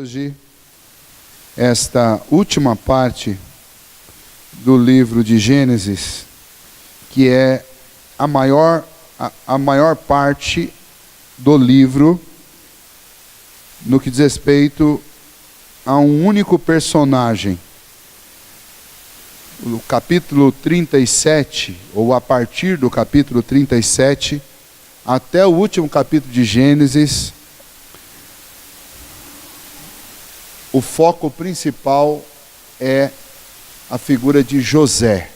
Hoje, esta última parte do livro de Gênesis, que é a maior parte do livro no que diz respeito a um único personagem. O capítulo 37, ou a partir do capítulo 37, até o último capítulo de Gênesis, o foco principal é a figura de José.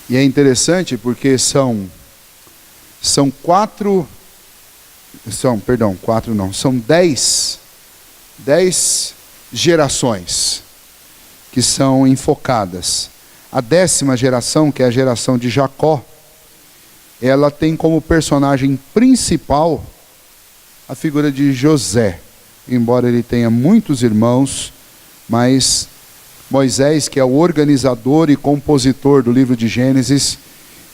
E é interessante porque são 10 gerações que são enfocadas. A 10ª geração, que é a geração de Jacó, ela tem como personagem principal a figura de José. Embora ele tenha muitos irmãos, mas Moisés, que é o organizador e compositor do livro de Gênesis,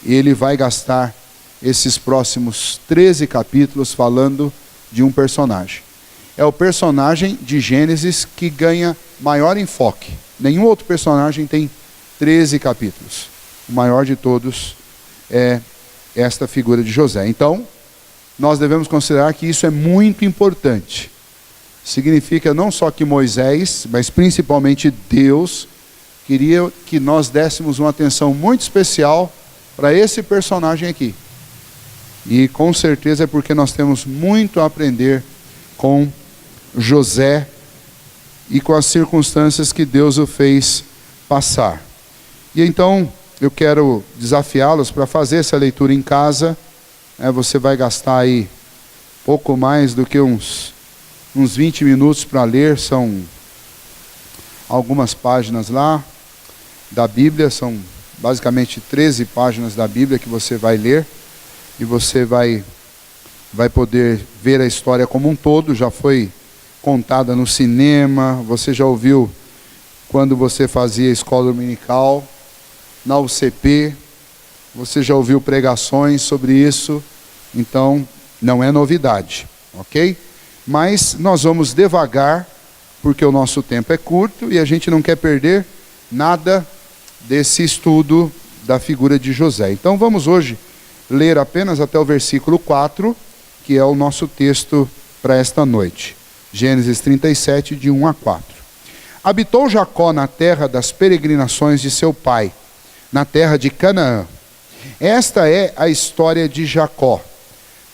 ele vai gastar esses próximos 13 capítulos falando de um personagem. É o personagem de Gênesis que ganha maior enfoque. Nenhum outro personagem tem 13 capítulos. O maior de todos é esta figura de José. Então, nós devemos considerar que isso é muito importante. Significa não só que Moisés, mas principalmente Deus, queria que nós dessemos uma atenção muito especial para esse personagem aqui. E com certeza é porque nós temos muito a aprender com José e com as circunstâncias que Deus o fez passar. E então eu quero desafiá-los para fazer essa leitura em casa. Você vai gastar aí pouco mais do que uns 20 minutos para ler. São algumas páginas lá da Bíblia, são basicamente 13 páginas da Bíblia que você vai ler, e você vai poder ver a história como um todo. Já foi contada no cinema, você já ouviu quando você fazia escola dominical, na UCP, você já ouviu pregações sobre isso, então não é novidade, ok? Mas nós vamos devagar, porque o nosso tempo é curto e a gente não quer perder nada desse estudo da figura de José. Então vamos hoje ler apenas até o versículo 4, que é o nosso texto para esta noite. Gênesis 37, de 1 a 4. Habitou Jacó na terra das peregrinações de seu pai, na terra de Canaã. Esta é a história de Jacó.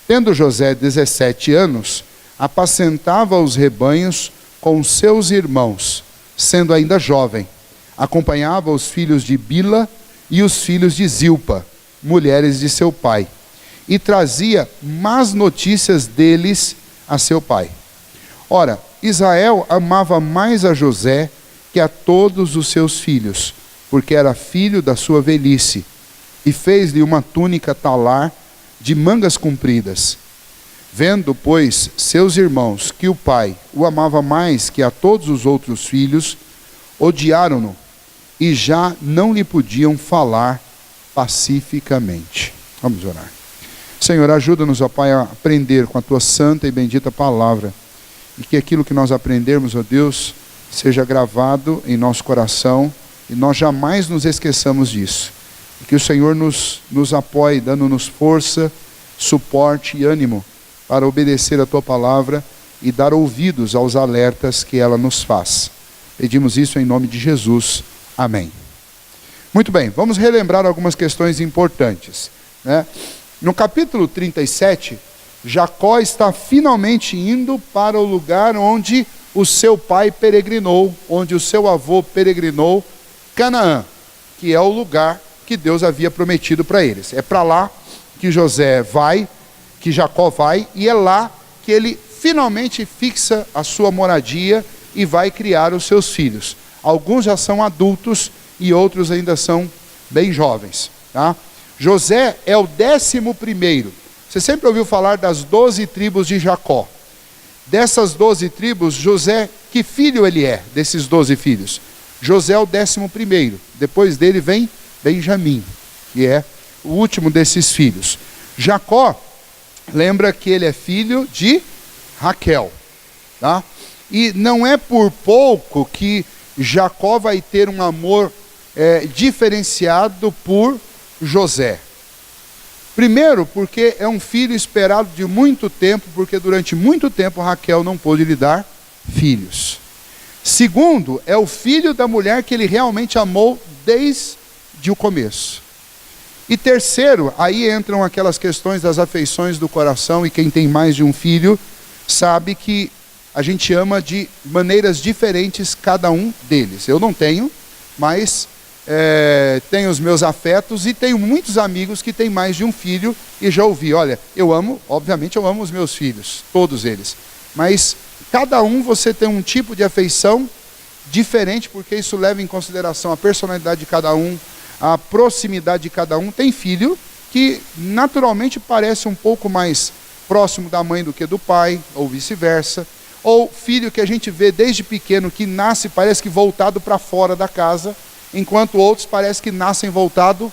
Tendo José 17 anos, apacentava os rebanhos com seus irmãos, sendo ainda jovem. Acompanhava os filhos de Bila e os filhos de Zilpa, mulheres de seu pai, e trazia más notícias deles a seu pai. Ora, Israel amava mais a José que a todos os seus filhos, porque era filho da sua velhice, e fez-lhe uma túnica talar de mangas compridas. Vendo, pois, seus irmãos que o pai o amava mais que a todos os outros filhos, odiaram-no, e já não lhe podiam falar pacificamente. Vamos orar. Senhor, ajuda-nos, ó Pai, a aprender com a Tua santa e bendita palavra, e que aquilo que nós aprendermos, ó Deus, seja gravado em nosso coração, e nós jamais nos esqueçamos disso. E que o Senhor nos apoie, dando-nos força, suporte e ânimo para obedecer a Tua palavra e dar ouvidos aos alertas que ela nos faz. Pedimos isso em nome de Jesus. Amém. Muito bem, vamos relembrar algumas questões importantes, né? No capítulo 37, Jacó está finalmente indo para o lugar onde o seu pai peregrinou, onde o seu avô peregrinou, Canaã, que é o lugar que Deus havia prometido para eles. É para lá que José vai, que Jacó vai, e é lá que ele finalmente fixa a sua moradia e vai criar os seus filhos. Alguns já são adultos e outros ainda são bem jovens, tá? José é o 11º. Você sempre ouviu falar das 12 tribos de Jacó. Dessas 12 tribos, José, que filho ele é desses 12 filhos? José é o 11º. Depois dele vem Benjamim, que é o último desses filhos. Jacó, lembra que ele é filho de Raquel, tá? E não é por pouco que Jacó vai ter um amor diferenciado por José. Primeiro, porque é um filho esperado de muito tempo, porque durante muito tempo Raquel não pôde lhe dar filhos. Segundo, é o filho da mulher que ele realmente amou desde o começo. E terceiro, aí entram aquelas questões das afeições do coração, e quem tem mais de um filho sabe que a gente ama de maneiras diferentes cada um deles. Eu não tenho, mas tenho os meus afetos, e tenho muitos amigos que têm mais de um filho, e já ouvi, olha, obviamente eu amo os meus filhos, todos eles, mas cada um você tem um tipo de afeição diferente, porque isso leva em consideração a personalidade de cada um, a proximidade de cada um. Tem filho que naturalmente parece um pouco mais próximo da mãe do que do pai, ou vice-versa, ou filho que a gente vê desde pequeno que nasce, parece que voltado para fora da casa, enquanto outros parece que nascem voltado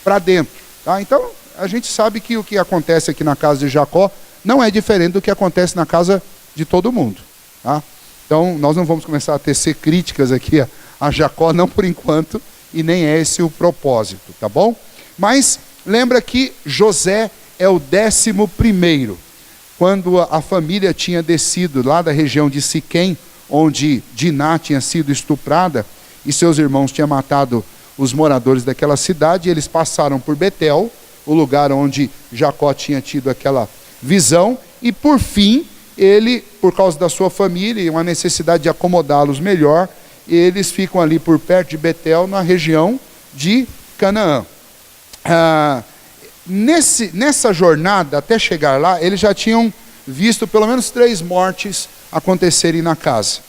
para dentro. Tá? Então, a gente sabe que o que acontece aqui na casa de Jacó não é diferente do que acontece na casa de todo mundo. Tá? Então, nós não vamos começar a tecer críticas aqui a Jacó, não por enquanto, e nem é esse o propósito, tá bom? Mas, lembra que José é o 11º. Quando a família tinha descido lá da região de Siquém, onde Diná tinha sido estuprada, e seus irmãos tinham matado os moradores daquela cidade, eles passaram por Betel, o lugar onde Jacó tinha tido aquela visão, e por fim, ele, por causa da sua família e uma necessidade de acomodá-los melhor, eles ficam ali por perto de Betel, na região de Canaã. Nessa jornada, até chegar lá, eles já tinham visto pelo menos 3 mortes acontecerem na casa.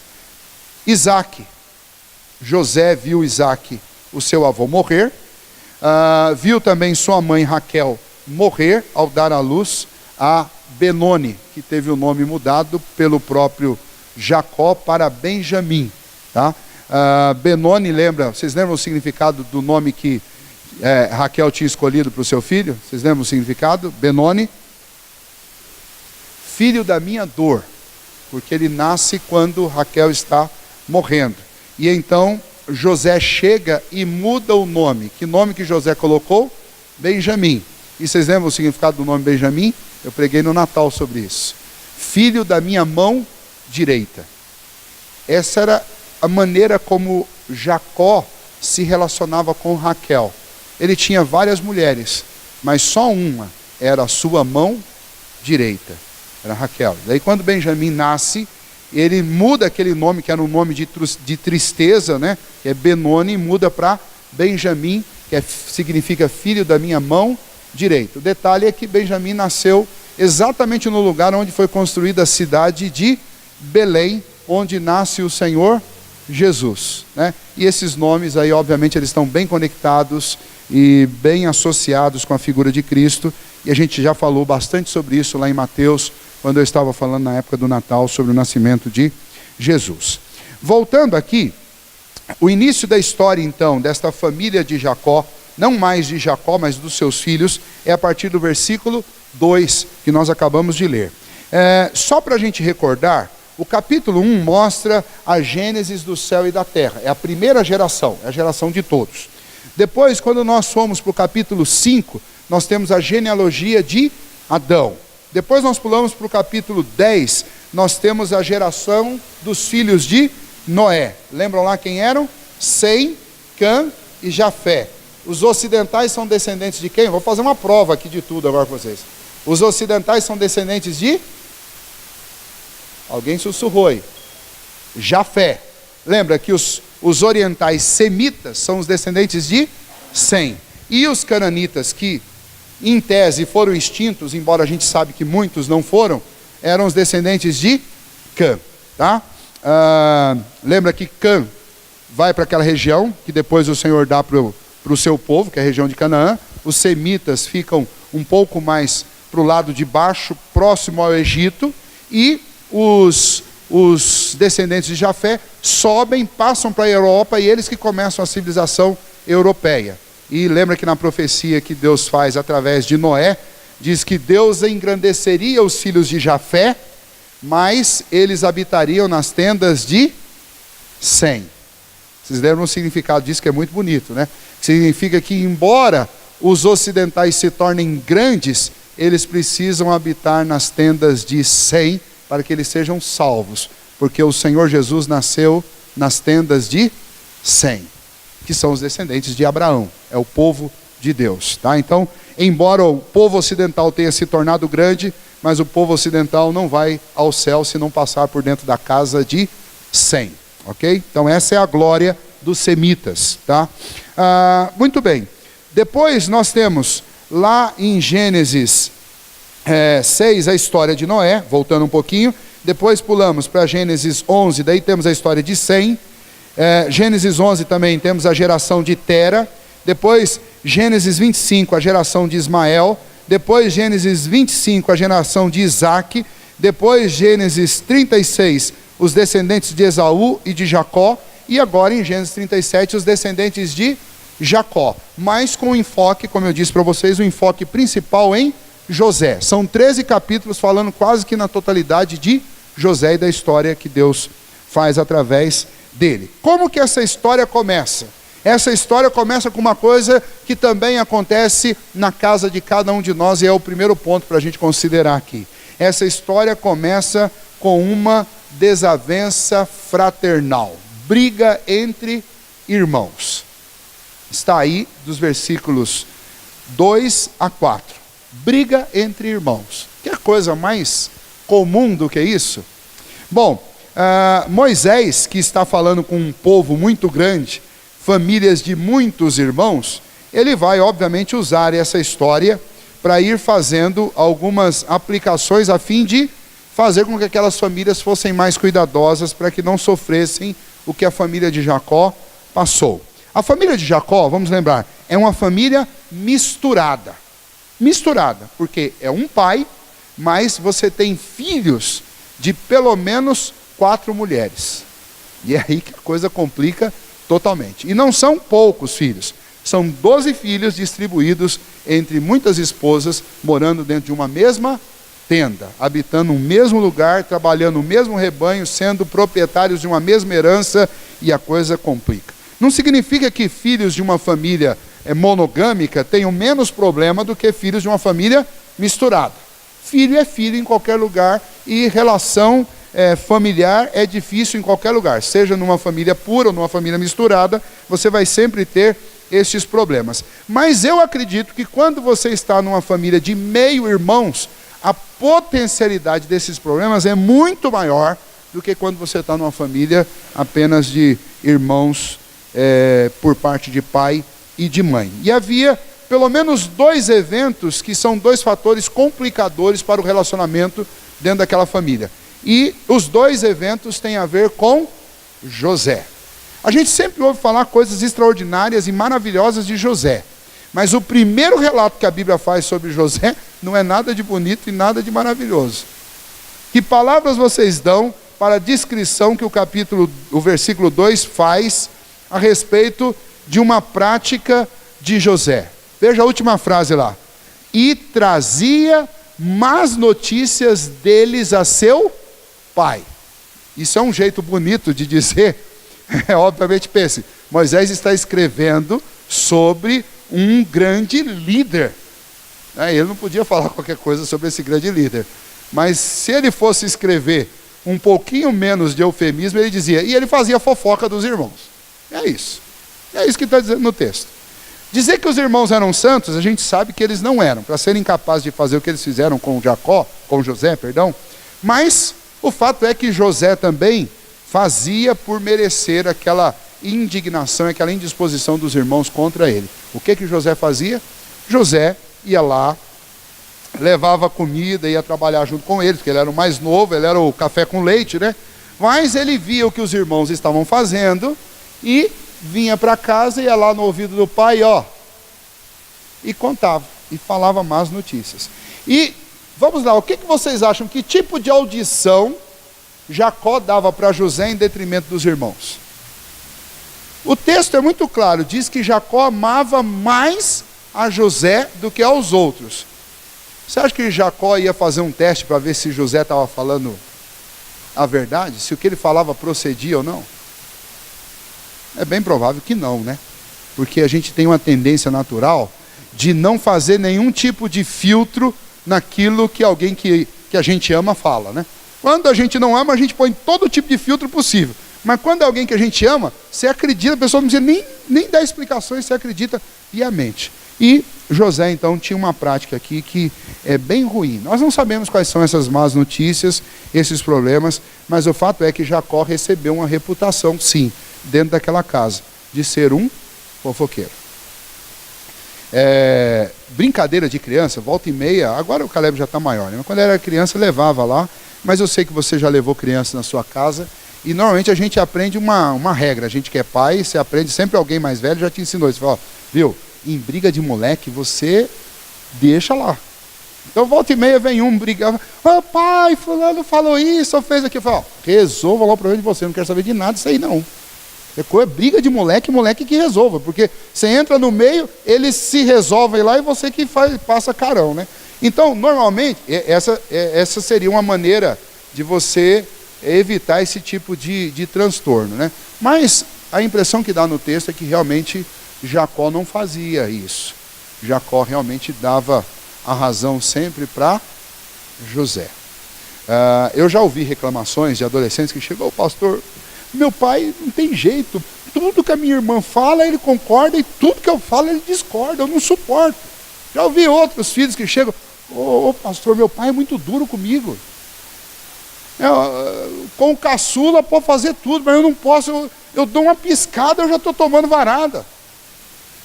José viu Isaque, o seu avô, morrer. Viu também sua mãe Raquel morrer ao dar à luz a Benoni, que teve o nome mudado pelo próprio Jacó para Benjamim. Tá? Benoni, vocês lembram o significado do nome que Raquel tinha escolhido para o seu filho? Vocês lembram o significado? Benoni, filho da minha dor, porque ele nasce quando Raquel está morrendo. E então José chega e muda o nome. Que nome que José colocou? Benjamim. E vocês lembram o significado do nome Benjamim? Eu preguei no Natal sobre isso. Filho da minha mão direita. Essa era a maneira como Jacó se relacionava com Raquel. Ele tinha várias mulheres, mas só uma era a sua mão direita. Era Raquel. Daí quando Benjamim nasce, ele muda aquele nome, que era um nome de tristeza, né? Que é Benoni, muda para Benjamim, que significa filho da minha mão direita. O detalhe é que Benjamim nasceu exatamente no lugar onde foi construída a cidade de Belém, onde nasce o Senhor Jesus, né? E esses nomes aí, obviamente, eles estão bem conectados e bem associados com a figura de Cristo, e a gente já falou bastante sobre isso lá em Mateus, quando eu estava falando na época do Natal sobre o nascimento de Jesus. Voltando aqui, o início da história então, desta família de Jacó, não mais de Jacó, mas dos seus filhos, é a partir do versículo 2, que nós acabamos de ler. Só para a gente recordar, o capítulo 1 mostra a gênesis do céu e da terra, é a primeira geração, é a geração de todos. Depois, quando nós fomos para o capítulo 5, nós temos a genealogia de Adão. Depois nós pulamos para o capítulo 10, nós temos a geração dos filhos de Noé. Lembram lá quem eram? Sem, Cã e Jafé. Os ocidentais são descendentes de quem? Vou fazer uma prova aqui de tudo agora com vocês. Os ocidentais são descendentes de? Alguém sussurrou aí. Jafé. Lembra que os orientais semitas são os descendentes de Sem. E os cananitas, que em tese foram extintos, embora a gente sabe que muitos não foram, eram os descendentes de Cã. Tá? Lembra que Cã vai para aquela região, que depois o Senhor dá para o seu povo, que é a região de Canaã. Os semitas ficam um pouco mais para o lado de baixo, próximo ao Egito, e os descendentes de Jafé sobem, passam para a Europa, e eles que começam a civilização europeia. E lembra que na profecia que Deus faz através de Noé, diz que Deus engrandeceria os filhos de Jafé mas eles habitariam nas tendas de Sem. Vocês lembram o significado disso, que é muito bonito, né? Significa que, embora os ocidentais se tornem grandes, eles precisam habitar nas tendas de Sem para que eles sejam salvos, porque o Senhor Jesus nasceu nas tendas de Sem, que são os descendentes de Abraão, é o povo de Deus, tá? Então, embora o povo ocidental tenha se tornado grande, mas o povo ocidental não vai ao céu se não passar por dentro da casa de Sem, ok? Então essa é a glória dos semitas, tá? Muito bem, depois nós temos lá em Gênesis 6 a história de Noé, voltando um pouquinho, depois pulamos para Gênesis 11, daí temos a história de Sem, Gênesis 11 também temos a geração de Tera, depois Gênesis 25 a geração de Ismael, depois Gênesis 25 a geração de Isaac, depois Gênesis 36 os descendentes de Esaú e de Jacó, e agora em Gênesis 37 os descendentes de Jacó, mas com enfoque, como eu disse para vocês, o enfoque principal em José. São 13 capítulos falando quase que na totalidade de José e da história que Deus faz através dele. Como que essa história começa? Essa história começa com uma coisa que também acontece na casa de cada um de nós, e é o primeiro ponto para a gente considerar aqui. Essa história começa com uma desavença fraternal, briga entre irmãos. Está aí dos versículos 2 a 4. Briga entre irmãos. Que coisa mais comum do que isso? Bom, Moisés, que está falando com um povo muito grande, famílias de muitos irmãos, ele vai obviamente usar essa história para ir fazendo algumas aplicações a fim de fazer com que aquelas famílias fossem mais cuidadosas para que não sofressem o que a família de Jacó passou. A família de Jacó, vamos lembrar, é uma família misturada. Misturada, porque é um pai, mas você tem filhos de pelo menos 4 mulheres. E é aí que a coisa complica totalmente. E não são poucos filhos. São 12 filhos distribuídos entre muitas esposas, morando dentro de uma mesma tenda, habitando um mesmo lugar, trabalhando no mesmo rebanho, sendo proprietários de uma mesma herança, e a coisa complica. Não significa que filhos de uma família monogâmica tenham menos problema do que filhos de uma família misturada. Filho é filho em qualquer lugar, e relação familiar é difícil em qualquer lugar, seja numa família pura ou numa família misturada, você vai sempre ter estes problemas. Mas eu acredito que quando você está numa família de meio irmãos, a potencialidade desses problemas é muito maior do que quando você está numa família apenas de irmãos por parte de pai e de mãe. E havia pelo menos 2 eventos que são 2 fatores complicadores para o relacionamento dentro daquela família. E os 2 eventos têm a ver com José. A gente sempre ouve falar coisas extraordinárias e maravilhosas de José. Mas o primeiro relato que a Bíblia faz sobre José não é nada de bonito e nada de maravilhoso. Que palavras vocês dão para a descrição que o versículo 2 faz a respeito de uma prática de José? Veja a última frase lá. E trazia más notícias deles a seu pai. Isso é um jeito bonito de dizer. Obviamente, pense, Moisés está escrevendo sobre um grande líder. Ele não podia falar qualquer coisa sobre esse grande líder. Mas se ele fosse escrever um pouquinho menos de eufemismo, ele dizia, e ele fazia fofoca dos irmãos. É isso. É isso que está dizendo no texto. Dizer que os irmãos eram santos, a gente sabe que eles não eram, para serem capazes de fazer o que eles fizeram com José, mas o fato é que José também fazia por merecer aquela indignação, aquela indisposição dos irmãos contra ele. O que José fazia? José ia lá, levava comida, ia trabalhar junto com eles, porque ele era o mais novo, ele era o café com leite, né? Mas ele via o que os irmãos estavam fazendo e vinha para casa, ia lá no ouvido do pai, e contava, e falava más notícias. E, vamos lá, o que vocês acham? Que tipo de audição Jacó dava para José em detrimento dos irmãos? O texto é muito claro, diz que Jacó amava mais a José do que aos outros. Você acha que Jacó ia fazer um teste para ver se José estava falando a verdade, se o que ele falava procedia ou não? É bem provável que não, né? Porque a gente tem uma tendência natural de não fazer nenhum tipo de filtro naquilo que alguém que a gente ama fala, né? Quando a gente não ama, a gente põe todo tipo de filtro possível. Mas quando é alguém que a gente ama, você acredita, a pessoa não precisa nem dar explicações, você acredita piamente. E José, então, tinha uma prática aqui que é bem ruim. Nós não sabemos quais são essas más notícias, esses problemas, mas o fato é que Jacó recebeu uma reputação, sim, dentro daquela casa, de ser um fofoqueiro. Brincadeira de criança, volta e meia, agora o Caleb já está maior, né? Mas quando era criança levava lá, mas eu sei que você já levou criança na sua casa, e normalmente a gente aprende uma regra, a gente que é pai, você aprende sempre alguém mais velho, já te ensinou isso, fala, ó, viu, em briga de moleque você deixa lá. Então volta e meia vem um brigar, pai, fulano falou isso, ou fez aquilo, fala, resolva lá o problema de você, não quero saber de nada disso aí não. É briga de moleque que resolva, porque você entra no meio, eles se resolvem lá e você que passa carão, né? Então, normalmente, essa seria uma maneira de você evitar esse tipo de transtorno, né? Mas a impressão que dá no texto é que realmente Jacó não fazia isso. Jacó realmente dava a razão sempre para José. Eu já ouvi reclamações de adolescentes que chegou, pastor, meu pai não tem jeito, tudo que a minha irmã fala ele concorda e tudo que eu falo ele discorda, eu não suporto. Já ouvi outros filhos que chegam, pastor, meu pai é muito duro comigo. Com o caçula pode fazer tudo, mas eu não posso, eu dou uma piscada, eu já estou tomando varada.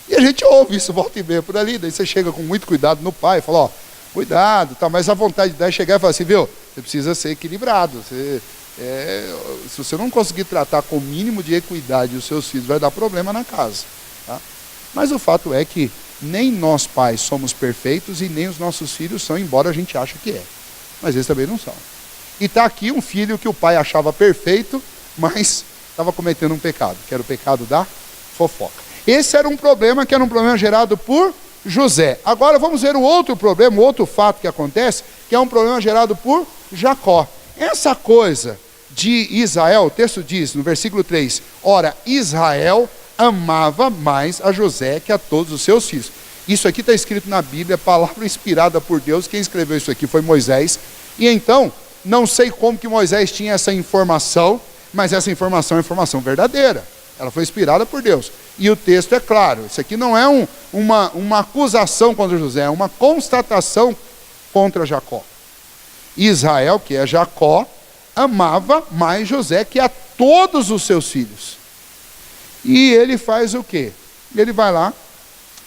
E a gente ouve isso, volta e meia por ali, daí você chega com muito cuidado no pai, fala, cuidado, tá, mas a vontade de dar é chegar e falar assim, viu, você precisa ser equilibrado, se você não conseguir tratar com o mínimo de equidade os seus filhos, vai dar problema na casa. Tá? Mas o fato é que nem nós pais somos perfeitos e nem os nossos filhos são, embora a gente ache que é. Mas eles também não são. E está aqui um filho que o pai achava perfeito, mas estava cometendo um pecado, que era o pecado da fofoca. Esse era um problema que era um problema gerado por José. Agora vamos ver o outro problema, o outro fato que acontece, que é um problema gerado por Jacó. Essa coisa de Israel, o texto diz no versículo 3, ora, Israel amava mais a José que a todos os seus filhos. Isso aqui está escrito na Bíblia, palavra inspirada por Deus, quem escreveu isso aqui foi Moisés. E então, não sei como que Moisés tinha essa informação, mas essa informação é informação verdadeira. Ela foi inspirada por Deus. E o texto é claro, isso aqui não é uma acusação contra José, é uma constatação contra Jacó. Israel, que é Jacó, amava mais José que a todos os seus filhos. E ele faz o quê? Ele vai lá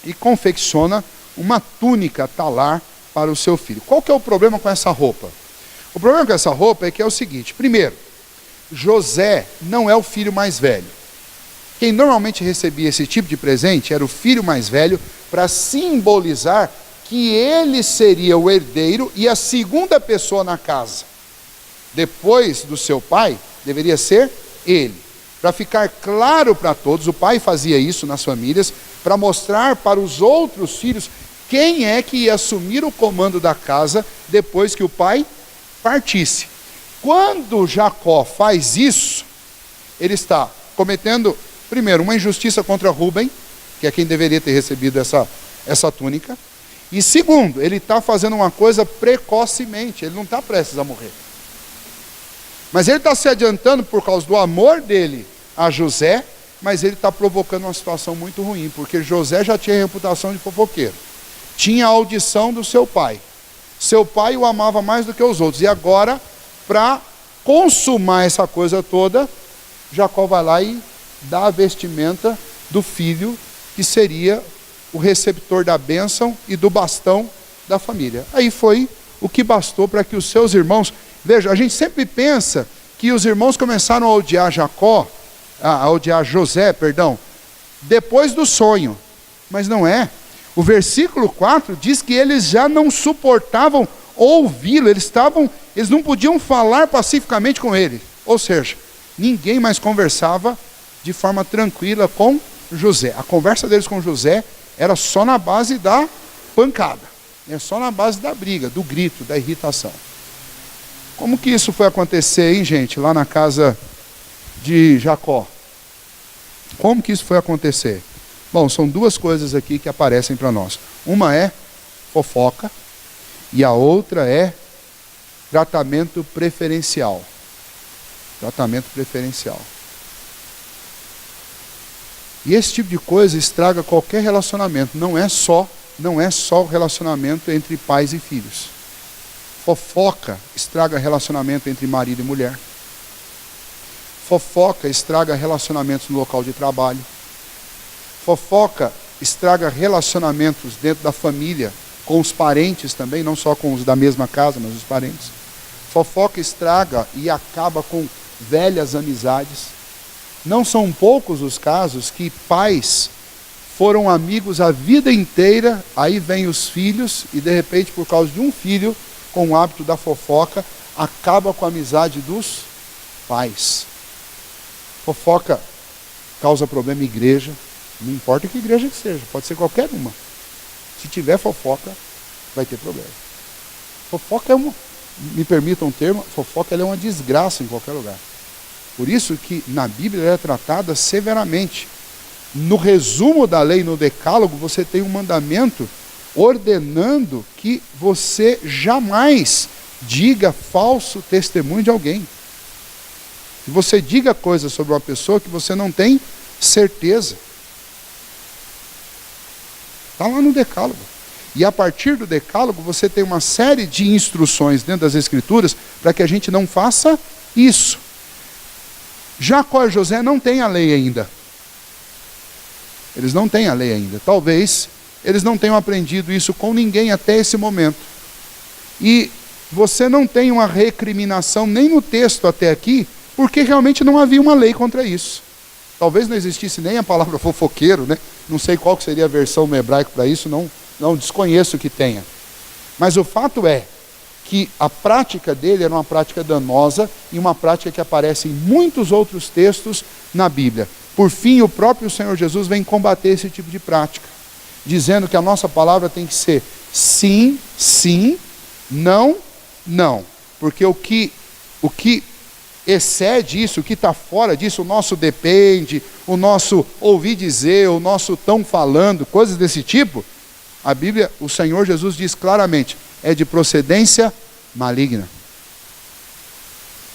e confecciona uma túnica talar para o seu filho. Qual que é o problema com essa roupa? O problema com essa roupa é que é o seguinte, primeiro, José não é o filho mais velho. Quem normalmente recebia esse tipo de presente era o filho mais velho, para simbolizar que ele seria o herdeiro e a segunda pessoa na casa. Depois do seu pai, deveria ser ele. Para ficar claro para todos, o pai fazia isso nas famílias, para mostrar para os outros filhos quem é que ia assumir o comando da casa depois que o pai partisse. Quando Jacó faz isso, ele está cometendo, primeiro, uma injustiça contra Rúben, que é quem deveria ter recebido essa túnica, e segundo, ele está fazendo uma coisa precocemente, ele não está prestes a morrer. Mas ele está se adiantando por causa do amor dele a José, mas ele está provocando uma situação muito ruim, porque José já tinha reputação de fofoqueiro, tinha a audição do seu pai o amava mais do que os outros, e agora, para consumar essa coisa toda, Jacó vai lá e dá a vestimenta do filho, que seria o receptor da bênção e do bastão da família. Aí foi o que bastou para que os seus irmãos... Veja, a gente sempre pensa que os irmãos começaram a odiar José, depois do sonho. Mas não é. O versículo 4 diz que eles já não suportavam ouvi-lo, eles não podiam falar pacificamente com ele. Ou seja, ninguém mais conversava de forma tranquila com José. A conversa deles com José era só na base da pancada, só na base da briga, do grito, da irritação. Como que isso foi acontecer, hein, gente, lá na casa de Jacó? Como que isso foi acontecer? Bom, são duas coisas aqui que aparecem para nós. Uma é fofoca e a outra é tratamento preferencial. Tratamento preferencial. E esse tipo de coisa estraga qualquer relacionamento. Não é só o relacionamento entre pais e filhos. Fofoca estraga relacionamento entre marido e mulher. Fofoca estraga relacionamentos no local de trabalho. Fofoca estraga relacionamentos dentro da família, com os parentes também, não só com os da mesma casa, mas os parentes. Fofoca estraga e acaba com velhas amizades. Não são poucos os casos que pais foram amigos a vida inteira, aí vem os filhos e de repente, por causa de um filho, com o hábito da fofoca, acaba com a amizade dos pais. Fofoca causa problema em igreja, não importa que igreja que seja, pode ser qualquer uma. Se tiver fofoca, vai ter problema. Fofoca me permitam um termo, fofoca ela é uma desgraça em qualquer lugar. Por isso que na Bíblia ela é tratada severamente. No resumo da lei, no decálogo, você tem um mandamento ordenando que você jamais diga falso testemunho de alguém. Que você diga coisas sobre uma pessoa que você não tem certeza. Está lá no decálogo. E a partir do decálogo você tem uma série de instruções dentro das Escrituras para que a gente não faça isso. Jacó e José não têm a lei ainda. Eles não têm a lei ainda. Talvez eles não tenham aprendido isso com ninguém até esse momento. E você não tem uma recriminação nem no texto até aqui, porque realmente não havia uma lei contra isso. Talvez não existisse nem a palavra fofoqueiro, né? Não sei qual que seria a versão no hebraico para isso, não desconheço que tenha. Mas o fato é que a prática dele era uma prática danosa e uma prática que aparece em muitos outros textos na Bíblia. Por fim, o próprio Senhor Jesus vem combater esse tipo de prática, dizendo que a nossa palavra tem que ser sim, sim, não, não. Porque o que excede isso, o que está fora disso, o nosso depende, o nosso ouvir dizer, o nosso tão falando, coisas desse tipo, a Bíblia, o Senhor Jesus diz claramente, é de procedência maligna.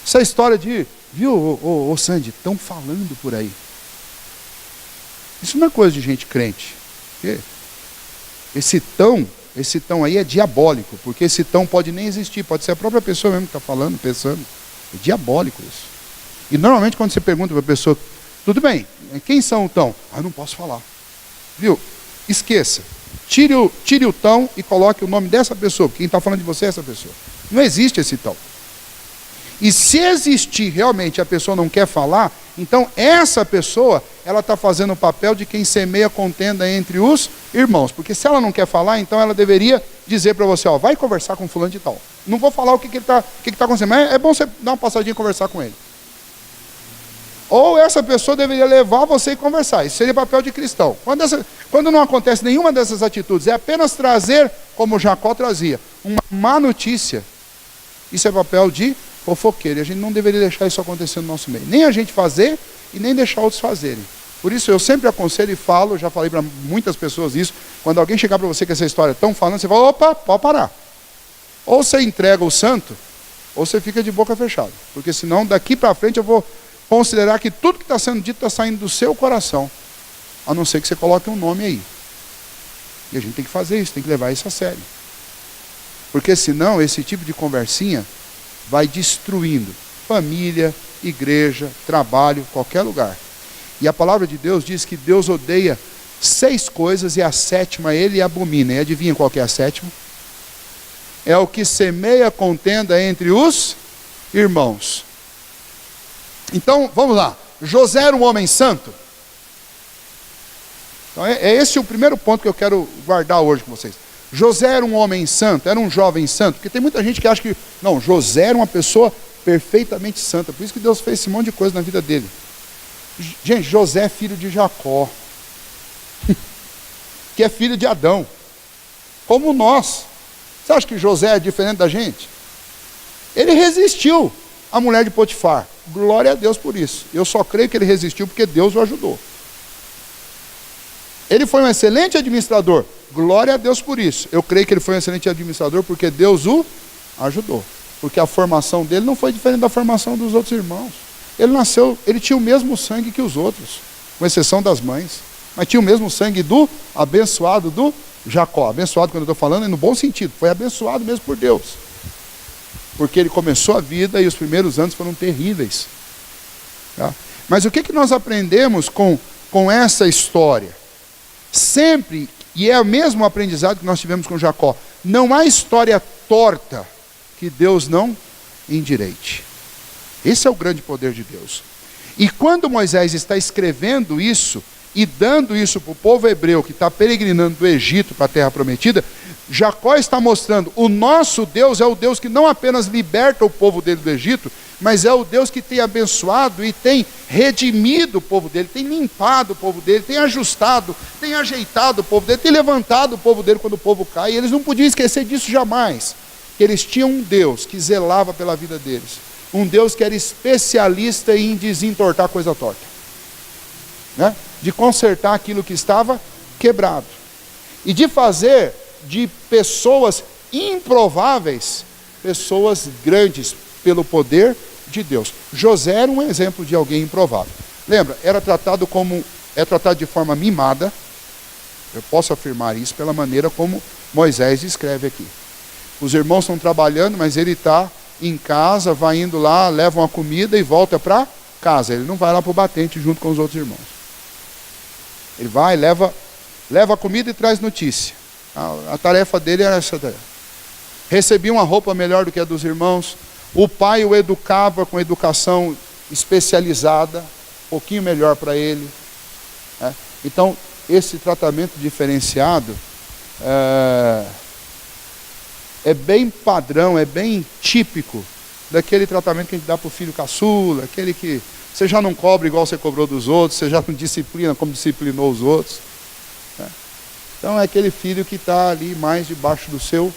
Essa história de, viu, Sandy, estão falando por aí. Isso não é coisa de gente crente. Esse tão aí é diabólico, porque esse tão pode nem existir, pode ser a própria pessoa mesmo que está falando, pensando. É diabólico isso. E normalmente quando você pergunta para a pessoa, tudo bem, quem são o tão? Eu não posso falar. Viu? Esqueça. Tire o tão e coloque o nome dessa pessoa, porque quem está falando de você é essa pessoa. Não existe esse tão. E se existir realmente a pessoa não quer falar, então essa pessoa, ela está fazendo o papel de quem semeia contenda entre os irmãos. Porque se ela não quer falar, então ela deveria dizer para você, vai conversar com fulano de tal. Não vou falar o que está acontecendo, mas é bom você dar uma passadinha e conversar com ele. Ou essa pessoa deveria levar você e conversar. Isso seria papel de cristão. Quando não acontece nenhuma dessas atitudes, é apenas trazer, como Jacó trazia, uma má notícia. Isso é papel de fofoqueiro. E a gente não deveria deixar isso acontecer no nosso meio. Nem a gente fazer e nem deixar outros fazerem. Por isso eu sempre aconselho e falo, já falei para muitas pessoas isso, quando alguém chegar para você com essa história estão falando, você fala, opa, pode parar. Ou você entrega o santo, ou você fica de boca fechada. Porque senão, daqui para frente, eu vou considerar que tudo que está sendo dito está saindo do seu coração. A não ser que você coloque um nome aí. E a gente tem que fazer isso, tem que levar isso a sério. Porque senão, esse tipo de conversinha vai destruindo família, igreja, trabalho, qualquer lugar. E a palavra de Deus diz que Deus odeia 6 coisas e a 7ª ele abomina. E adivinha qual que é a 7ª? É o que semeia contenda entre os irmãos. Então, vamos lá. José era um homem santo? Então, é esse o primeiro ponto que eu quero guardar hoje com vocês. José era um homem santo? Era um jovem santo? Porque tem muita gente que acha que, não, José era uma pessoa perfeitamente santa. Por isso que Deus fez esse monte de coisa na vida dele. Gente, José é filho de Jacó. Que é filho de Adão. Como nós. Você acha que José é diferente da gente? Ele resistiu à mulher de Potifar. Glória a Deus por isso. Eu só creio que ele resistiu porque Deus o ajudou. Ele foi um excelente administrador. Glória a Deus por isso. Eu creio que ele foi um excelente administrador porque Deus o ajudou. Porque a formação dele não foi diferente da formação dos outros irmãos. Ele nasceu, ele tinha o mesmo sangue que os outros, com exceção das mães. Mas tinha o mesmo sangue do abençoado do Jacó. Abençoado, quando eu estou falando, é no bom sentido. Foi abençoado mesmo por Deus. Porque ele começou a vida e os primeiros anos foram terríveis. Tá? Mas o que nós aprendemos com essa história? Sempre, e é o mesmo aprendizado que nós tivemos com Jacó, não há história torta que Deus não endireite. Esse é o grande poder de Deus. E quando Moisés está escrevendo isso, e dando isso para o povo hebreu, que está peregrinando do Egito para a terra prometida, Jacó está mostrando, o nosso Deus é o Deus que não apenas liberta o povo dele do Egito, mas é o Deus que tem abençoado e tem redimido o povo dele, tem limpado o povo dele, tem ajustado, tem ajeitado o povo dele, tem levantado o povo dele quando o povo cai, e eles não podiam esquecer disso jamais, que eles tinham um Deus que zelava pela vida deles, um Deus que era especialista em desentortar coisa torta, né? De consertar aquilo que estava quebrado, e de fazer de pessoas improváveis, pessoas grandes, pelo poder de Deus. José era um exemplo de alguém improvável. Lembra, é tratado de forma mimada, eu posso afirmar isso pela maneira como Moisés escreve aqui. Os irmãos estão trabalhando, mas ele está em casa, vai indo lá, leva uma comida e volta para casa. Ele não vai lá para o batente junto com os outros irmãos. Ele vai, leva a comida e traz notícia. A tarefa dele era essa tarefa. Recebia uma roupa melhor do que a dos irmãos. O pai o educava com educação especializada, um pouquinho melhor para ele. Né? Então, esse tratamento diferenciado é bem padrão, é bem típico daquele tratamento que a gente dá para o filho caçula, aquele que você já não cobra igual você cobrou dos outros, você já não disciplina como disciplinou os outros. Né? Então é aquele filho que está ali mais debaixo do seu.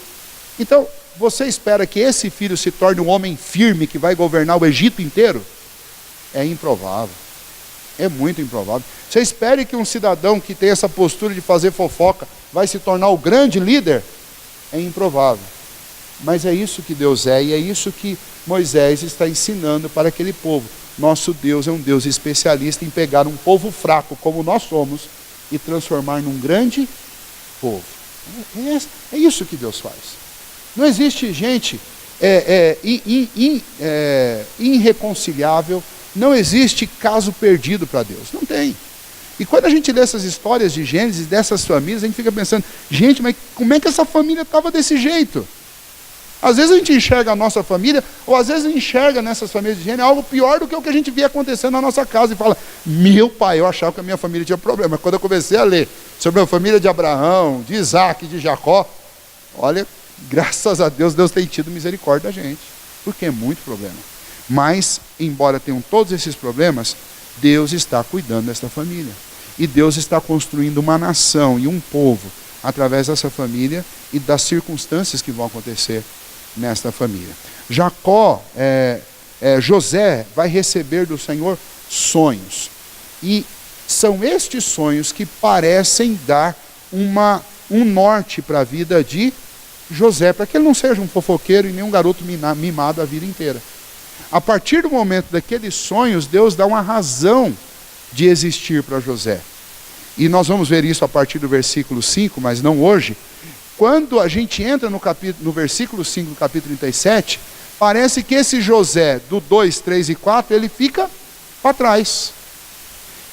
Então, você espera que esse filho se torne um homem firme que vai governar o Egito inteiro? É improvável. É muito improvável. Você espera que um cidadão que tem essa postura de fazer fofoca vai se tornar o grande líder? É improvável. Mas é isso que Deus é, e é isso que Moisés está ensinando para aquele povo. Nosso Deus é um Deus especialista em pegar um povo fraco, como nós somos, e transformar num grande povo. É isso que Deus faz. Não existe gente irreconciliável, não existe caso perdido para Deus. Não tem. E quando a gente lê essas histórias de Gênesis, dessas famílias, a gente fica pensando, gente, mas como é que essa família estava desse jeito? Às vezes a gente enxerga a nossa família, ou às vezes enxerga nessas famílias de Gênesis algo pior do que o que a gente via acontecendo na nossa casa, e fala, meu pai, eu achava que a minha família tinha problema. Mas quando eu comecei a ler sobre a família de Abraão, de Isaac, de Jacó, olha, graças a Deus, Deus tem tido misericórdia da gente, porque é muito problema. Mas, embora tenham todos esses problemas, Deus está cuidando desta família. E Deus está construindo uma nação e um povo através dessa família e das circunstâncias que vão acontecer nesta família. José vai receber do Senhor sonhos. E são estes sonhos que parecem dar um norte para a vida de José, para que ele não seja um fofoqueiro e nem um garoto mimado a vida inteira. A partir do momento daqueles sonhos, Deus dá uma razão de existir para José. E nós vamos ver isso a partir do versículo 5, mas não hoje. Quando a gente entra no versículo 5 do capítulo 37, parece que esse José, do 2, 3 e 4, ele fica para trás.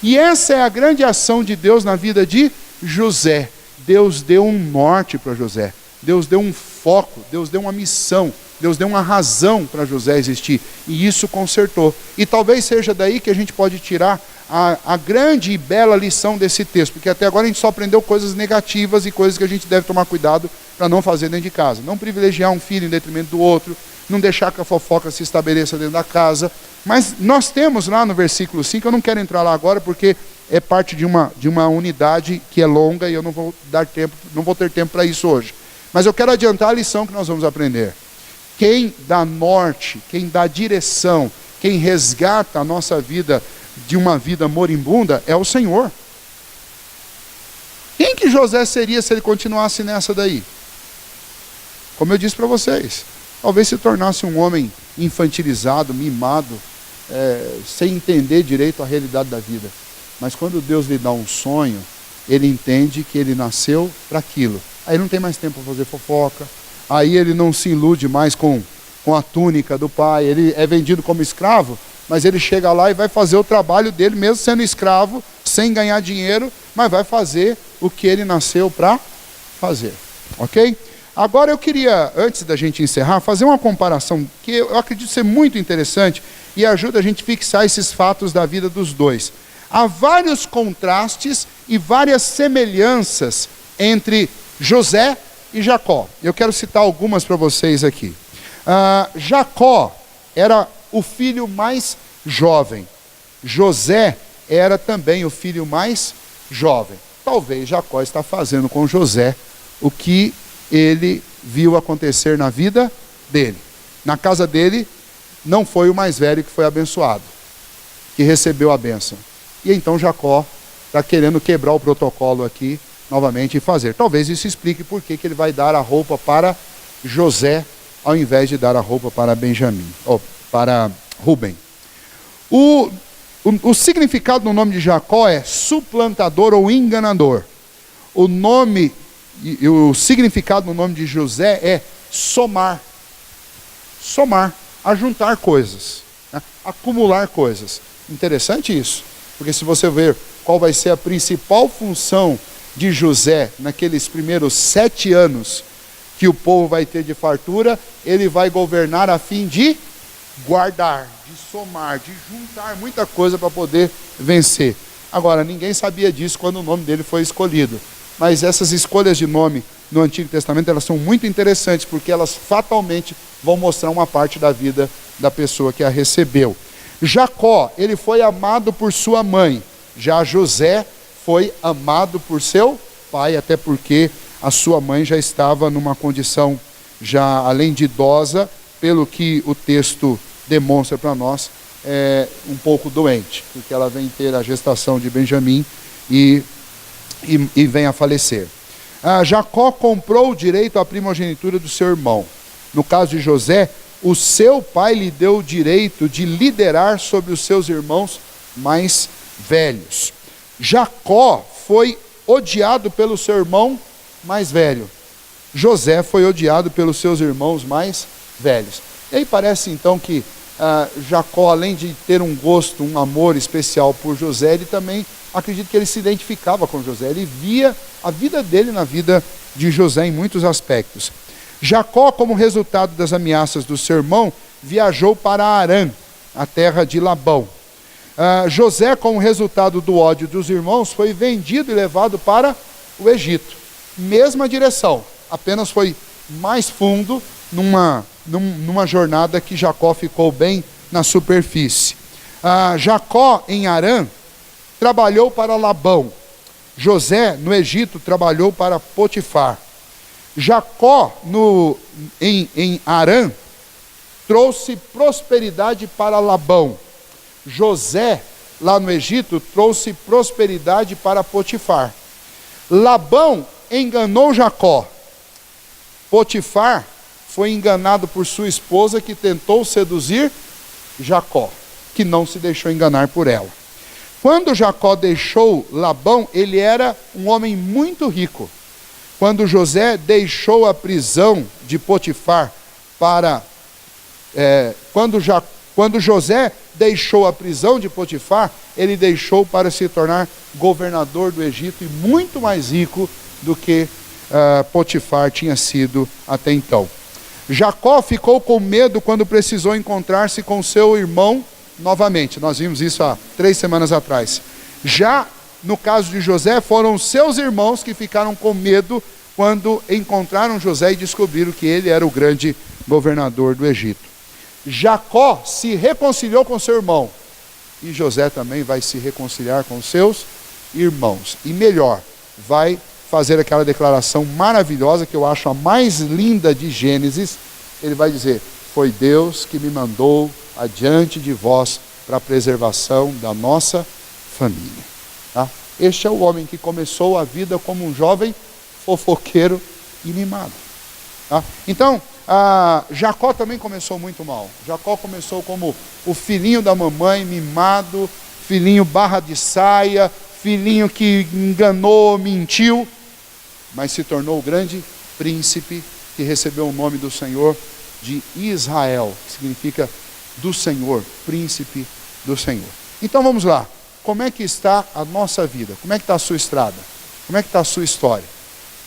E essa é a grande ação de Deus na vida de José. Deus deu um norte para José. Deus deu um foco, Deus deu uma missão, Deus deu uma razão para José existir, e isso consertou. E talvez seja daí que a gente pode tirar a grande e bela lição desse texto, porque até agora a gente só aprendeu coisas negativas e coisas que a gente deve tomar cuidado para não fazer dentro de casa. Não privilegiar um filho em detrimento do outro, não deixar que a fofoca se estabeleça dentro da casa. Mas nós temos lá no versículo 5, eu não quero entrar lá agora porque é parte de uma unidade que é longa e eu não vou ter tempo para isso hoje. Mas eu quero adiantar a lição que nós vamos aprender. Quem dá norte, quem dá direção, quem resgata a nossa vida de uma vida moribunda é o Senhor. Quem que José seria se ele continuasse nessa daí? Como eu disse para vocês, talvez se tornasse um homem infantilizado, mimado, sem entender direito a realidade da vida. Mas quando Deus lhe dá um sonho, ele entende que ele nasceu para aquilo. Aí não tem mais tempo para fazer fofoca, aí ele não se ilude mais com a túnica do pai, ele é vendido como escravo, mas ele chega lá e vai fazer o trabalho dele, mesmo sendo escravo, sem ganhar dinheiro, mas vai fazer o que ele nasceu para fazer, ok? Agora eu queria, antes da gente encerrar, fazer uma comparação que eu acredito ser muito interessante e ajuda a gente a fixar esses fatos da vida dos dois. Há vários contrastes e várias semelhanças entre José e Jacó. Eu quero citar algumas para vocês aqui. Jacó era o filho mais jovem. José era também o filho mais jovem. Talvez Jacó está fazendo com José o que ele viu acontecer na vida dele. Na casa dele, não foi o mais velho que foi abençoado, que recebeu a bênção. E então Jacó está querendo quebrar o protocolo aqui novamente e fazer. Talvez isso explique por que ele vai dar a roupa para José, ao invés de dar a roupa para Benjamim, ou para Rubem. O significado no nome de Jacó é suplantador ou enganador. O significado no nome de José é somar. Somar, ajuntar coisas, né? Acumular coisas. Interessante isso, porque se você ver qual vai ser a principal função de José naqueles primeiros 7 anos que o povo vai ter de fartura, ele vai governar a fim de guardar, de somar, de juntar muita coisa para poder vencer. Agora, ninguém sabia disso quando o nome dele foi escolhido. Mas essas escolhas de nome no Antigo Testamento, elas são muito interessantes, porque elas fatalmente vão mostrar uma parte da vida da pessoa que a recebeu. Jacó, ele foi amado por sua mãe. Já José foi amado por seu pai, até porque a sua mãe já estava numa condição, já além de idosa, pelo que o texto demonstra para nós, um pouco doente, porque ela vem ter a gestação de Benjamim e vem a falecer. Jacó comprou o direito à primogenitura do seu irmão. No caso de José, o seu pai lhe deu o direito de liderar sobre os seus irmãos mais velhos. Jacó foi odiado pelo seu irmão mais velho. José foi odiado pelos seus irmãos mais velhos. E aí parece então que Jacó, além de ter um gosto, um amor especial por José, ele também, acredito que ele se identificava com José. Ele via a vida dele na vida de José em muitos aspectos. Jacó, como resultado das ameaças do seu irmão, viajou para Harã, a terra de Labão. José, como resultado do ódio dos irmãos, foi vendido e levado para o Egito. Mesma direção, apenas foi mais fundo numa jornada que Jacó ficou bem na superfície. Jacó, em Harã, trabalhou para Labão. José, no Egito, trabalhou para Potifar. Jacó, em Harã, trouxe prosperidade para Labão. José, lá no Egito, trouxe prosperidade para Potifar. Labão enganou Jacó. Potifar foi enganado por sua esposa, que tentou seduzir Jacó, que não se deixou enganar por ela. Quando Jacó deixou Labão, ele era um homem muito rico. Quando José deixou a prisão de Potifar quando José deixou a prisão de Potifar, ele deixou para se tornar governador do Egito e muito mais rico do que Potifar tinha sido até então. Jacó ficou com medo quando precisou encontrar-se com seu irmão novamente. Nós vimos isso há 3 semanas atrás. Já no caso de José, foram seus irmãos que ficaram com medo quando encontraram José e descobriram que ele era o grande governador do Egito. Jacó se reconciliou com seu irmão, e José também vai se reconciliar com seus irmãos. E melhor, vai fazer aquela declaração maravilhosa, que eu acho a mais linda de Gênesis, ele vai dizer: foi Deus que me mandou adiante de vós para a preservação da nossa família. Tá? Este é o homem que começou a vida como um jovem fofoqueiro e mimado. Tá? Então, Jacó também começou muito mal. Jacó começou como o filhinho da mamãe, mimado, filhinho barra de saia, filhinho que enganou, mentiu, mas se tornou o grande príncipe que recebeu o nome do Senhor de Israel, que significa do Senhor, príncipe do Senhor. Então vamos lá, como é que está a nossa vida? Como é que está a sua estrada? Como é que está a sua história?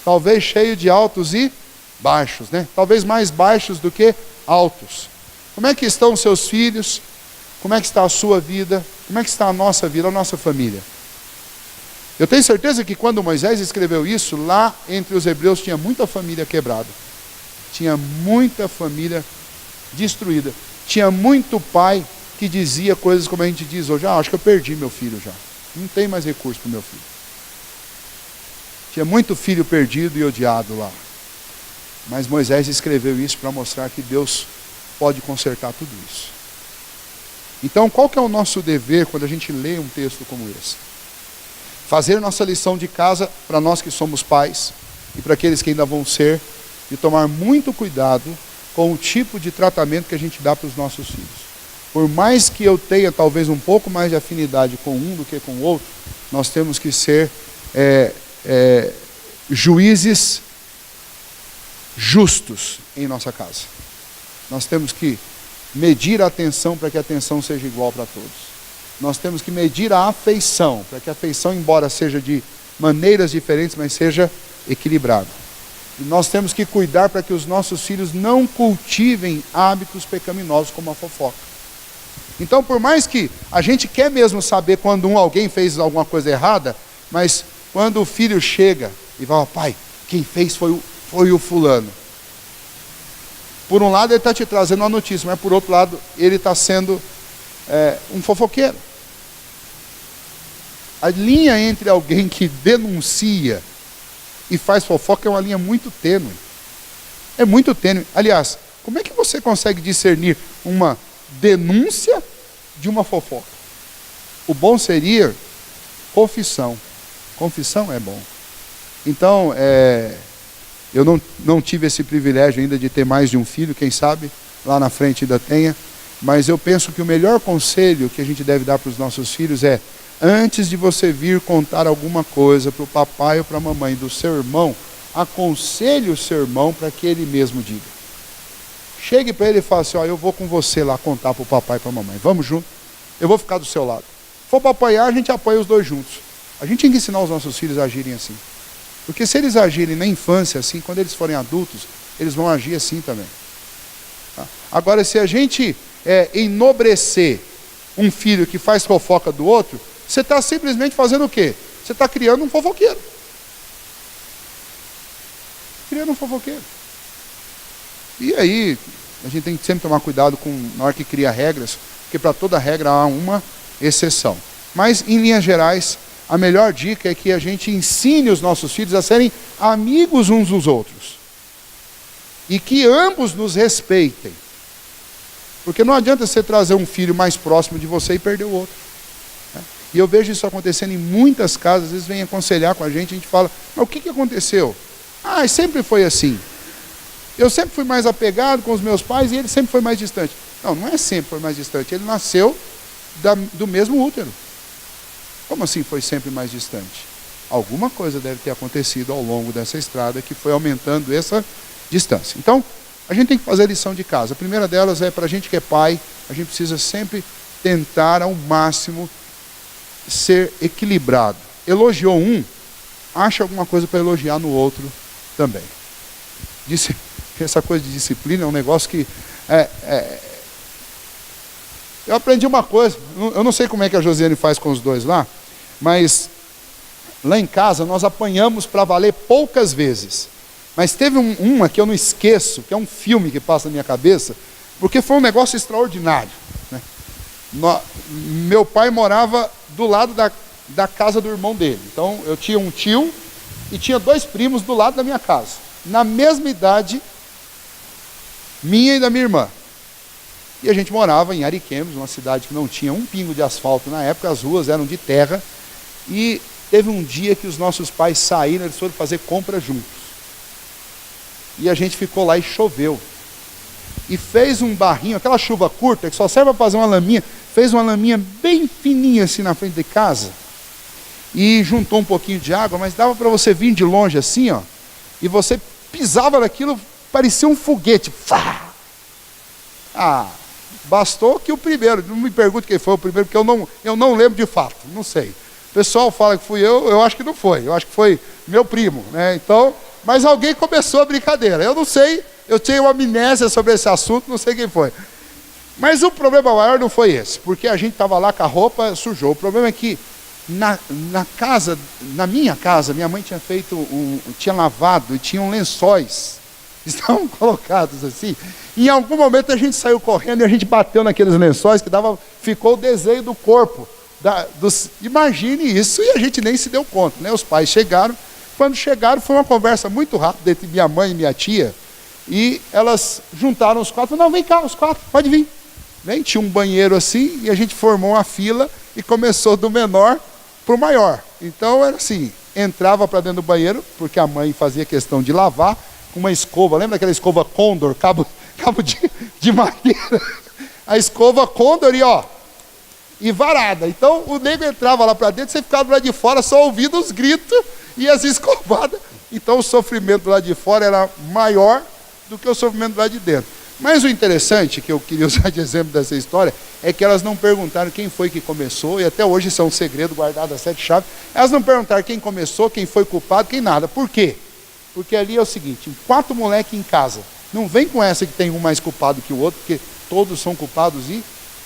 Talvez cheio de altos e baixos, né? Talvez mais baixos do que altos. Como é que estão os seus filhos? Como é que está a sua vida? Como é que está a nossa vida, a nossa família? Eu tenho certeza que quando Moisés escreveu isso, lá entre os hebreus tinha muita família quebrada. Tinha muita família destruída. Tinha muito pai que dizia coisas como a gente diz hoje: acho que eu perdi meu filho já. Não tem mais recurso para o meu filho. Tinha muito filho perdido e odiado lá. Mas Moisés escreveu isso para mostrar que Deus pode consertar tudo isso. Então, qual que é o nosso dever quando a gente lê um texto como esse? Fazer nossa lição de casa para nós que somos pais e para aqueles que ainda vão ser, e tomar muito cuidado com o tipo de tratamento que a gente dá para os nossos filhos. Por mais que eu tenha talvez um pouco mais de afinidade com um do que com o outro, nós temos que ser juízes justos em nossa casa. Nós temos que medir a atenção para que a atenção seja igual para todos. Nós temos que medir a afeição, para que a afeição, embora seja de maneiras diferentes, mas seja equilibrada. E nós temos que cuidar para que os nossos filhos não cultivem hábitos pecaminosos como a fofoca. Então, por mais que a gente quer mesmo saber quando alguém fez alguma coisa errada, mas quando o filho chega e fala: pai, quem fez foi o fulano. Por um lado ele está te trazendo uma notícia, mas por outro lado ele está sendo um fofoqueiro. A linha entre alguém que denuncia e faz fofoca é uma linha muito tênue. É muito tênue. Aliás, como é que você consegue discernir uma denúncia de uma fofoca? O bom seria confissão. Confissão é bom. Então, eu não tive esse privilégio ainda de ter mais de um filho, quem sabe lá na frente ainda tenha, mas eu penso que o melhor conselho que a gente deve dar para os nossos filhos é: antes de você vir contar alguma coisa para o papai ou para a mamãe do seu irmão, aconselhe o seu irmão para que ele mesmo diga. Chegue para ele e fale assim: eu vou com você lá contar para o papai e para a mamãe, vamos junto, eu vou ficar do seu lado. Se for para apoiar, a gente apoia os dois juntos. A gente tem que ensinar os nossos filhos a agirem assim. Porque se eles agirem na infância assim, quando eles forem adultos, eles vão agir assim também. Tá? Agora, se a gente enobrecer um filho que faz fofoca do outro, você está simplesmente fazendo o quê? Você está criando um fofoqueiro. Criando um fofoqueiro. E aí, a gente tem que sempre tomar cuidado na hora que cria regras, porque para toda regra há uma exceção. Mas, em linhas gerais, a melhor dica é que a gente ensine os nossos filhos a serem amigos uns dos outros. E que ambos nos respeitem. Porque não adianta você trazer um filho mais próximo de você e perder o outro. Né? E eu vejo isso acontecendo em muitas casas. Às vezes vem aconselhar com a gente fala: mas o que aconteceu? Sempre foi assim. Eu sempre fui mais apegado com os meus pais e ele sempre foi mais distante. Não é sempre foi mais distante. Ele nasceu do mesmo útero. Como assim foi sempre mais distante? Alguma coisa deve ter acontecido ao longo dessa estrada que foi aumentando essa distância. Então, a gente tem que fazer a lição de casa. A primeira delas é para a gente que é pai, a gente precisa sempre tentar ao máximo ser equilibrado. Elogiou um, acha alguma coisa para elogiar no outro também. Essa coisa de disciplina é um negócio que eu aprendi uma coisa, eu não sei como é que a Josiane faz com os dois lá, mas lá em casa nós apanhamos para valer poucas vezes. Mas teve uma que eu não esqueço, que é um filme que passa na minha cabeça, porque foi um negócio extraordinário. Né? Meu pai morava do lado da casa do irmão dele. Então eu tinha um tio e tinha dois primos do lado da minha casa. Na mesma idade, minha e da minha irmã. E a gente morava em Ariquemes, uma cidade que não tinha um pingo de asfalto na época, as ruas eram de terra. E teve um dia que os nossos pais saíram, eles foram fazer compra juntos. E a gente ficou lá e choveu. E fez um barrinho, aquela chuva curta, que só serve para fazer uma laminha, fez uma laminha bem fininha assim na frente de casa. E juntou um pouquinho de água, mas dava para você vir de longe assim, ó. E você pisava naquilo, parecia um foguete. Fá! Bastou que o primeiro, não me pergunte quem foi o primeiro, porque eu não lembro de fato, não sei. O pessoal fala que fui eu acho que não foi, eu acho que foi meu primo, né? Então, mas alguém começou a brincadeira, eu não sei, eu tinha uma amnésia sobre esse assunto, não sei quem foi. Mas o problema maior não foi esse, porque a gente estava lá com a roupa, sujou. O problema é que na minha casa, minha mãe tinha lavado e tinham lençóis, estavam colocados assim. E em algum momento a gente saiu correndo e a gente bateu naqueles lençóis que ficou o desenho do corpo. Imagine isso, e a gente nem se deu conta, né? Os pais chegaram, quando chegaram foi uma conversa muito rápida entre minha mãe e minha tia, e elas juntaram os quatro, não, vem cá os quatro, pode vir. Vem, tinha um banheiro assim, e a gente formou uma fila e começou do menor para o maior. Então era assim, entrava para dentro do banheiro, porque a mãe fazia questão de lavar, com uma escova, lembra aquela escova Condor, cabo de madeira? A escova Condor e varada. Então o nego entrava lá para dentro, você ficava do lado de fora só ouvindo os gritos e as escovadas. Então o sofrimento lá de fora era maior do que o sofrimento lá de dentro. Mas o interessante, que eu queria usar de exemplo dessa história, é que elas não perguntaram quem foi que começou, e até hoje isso é um segredo guardado a 7 chaves, elas não perguntaram quem começou, quem foi culpado, quem nada. Por quê? Porque ali é o seguinte, 4 moleques em casa, não vem com essa que tem um mais culpado que o outro, porque todos são culpados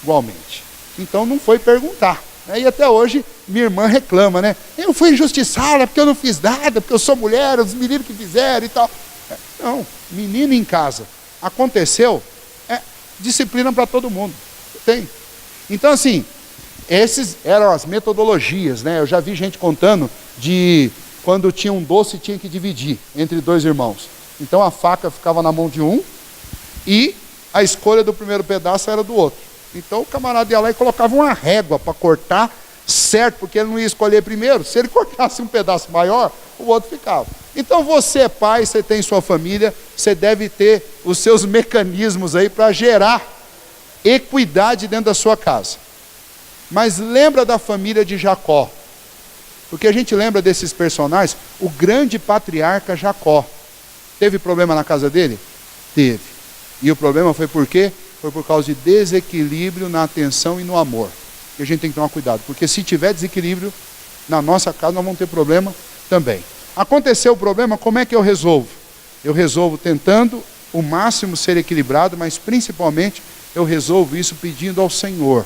igualmente. Então não foi perguntar. Né? E até hoje minha irmã reclama, né? Eu fui injustiçada porque eu não fiz nada, porque eu sou mulher, os meninos que fizeram e tal. Não, menino em casa. Aconteceu, disciplina para todo mundo. Tem. Então assim, esses eram as metodologias, né? Eu já vi gente contando de quando tinha um doce tinha que dividir entre 2 irmãos. Então a faca ficava na mão de um e a escolha do primeiro pedaço era do outro. Então o camarada ia lá e colocava uma régua para cortar certo, porque ele não ia escolher primeiro. Se ele cortasse um pedaço maior, o outro ficava. Então você é pai, você tem sua família, você deve ter os seus mecanismos aí para gerar equidade dentro da sua casa. Mas lembra da família de Jacó, porque a gente lembra desses personagens. O grande patriarca Jacó, teve problema na casa dele? Teve. E o problema foi por quê? Foi por causa de desequilíbrio na atenção e no amor. E a gente tem que tomar cuidado, porque se tiver desequilíbrio na nossa casa, nós vamos ter problema também. Aconteceu o problema, como é que eu resolvo? Eu resolvo tentando o máximo ser equilibrado, mas principalmente eu resolvo isso pedindo ao Senhor,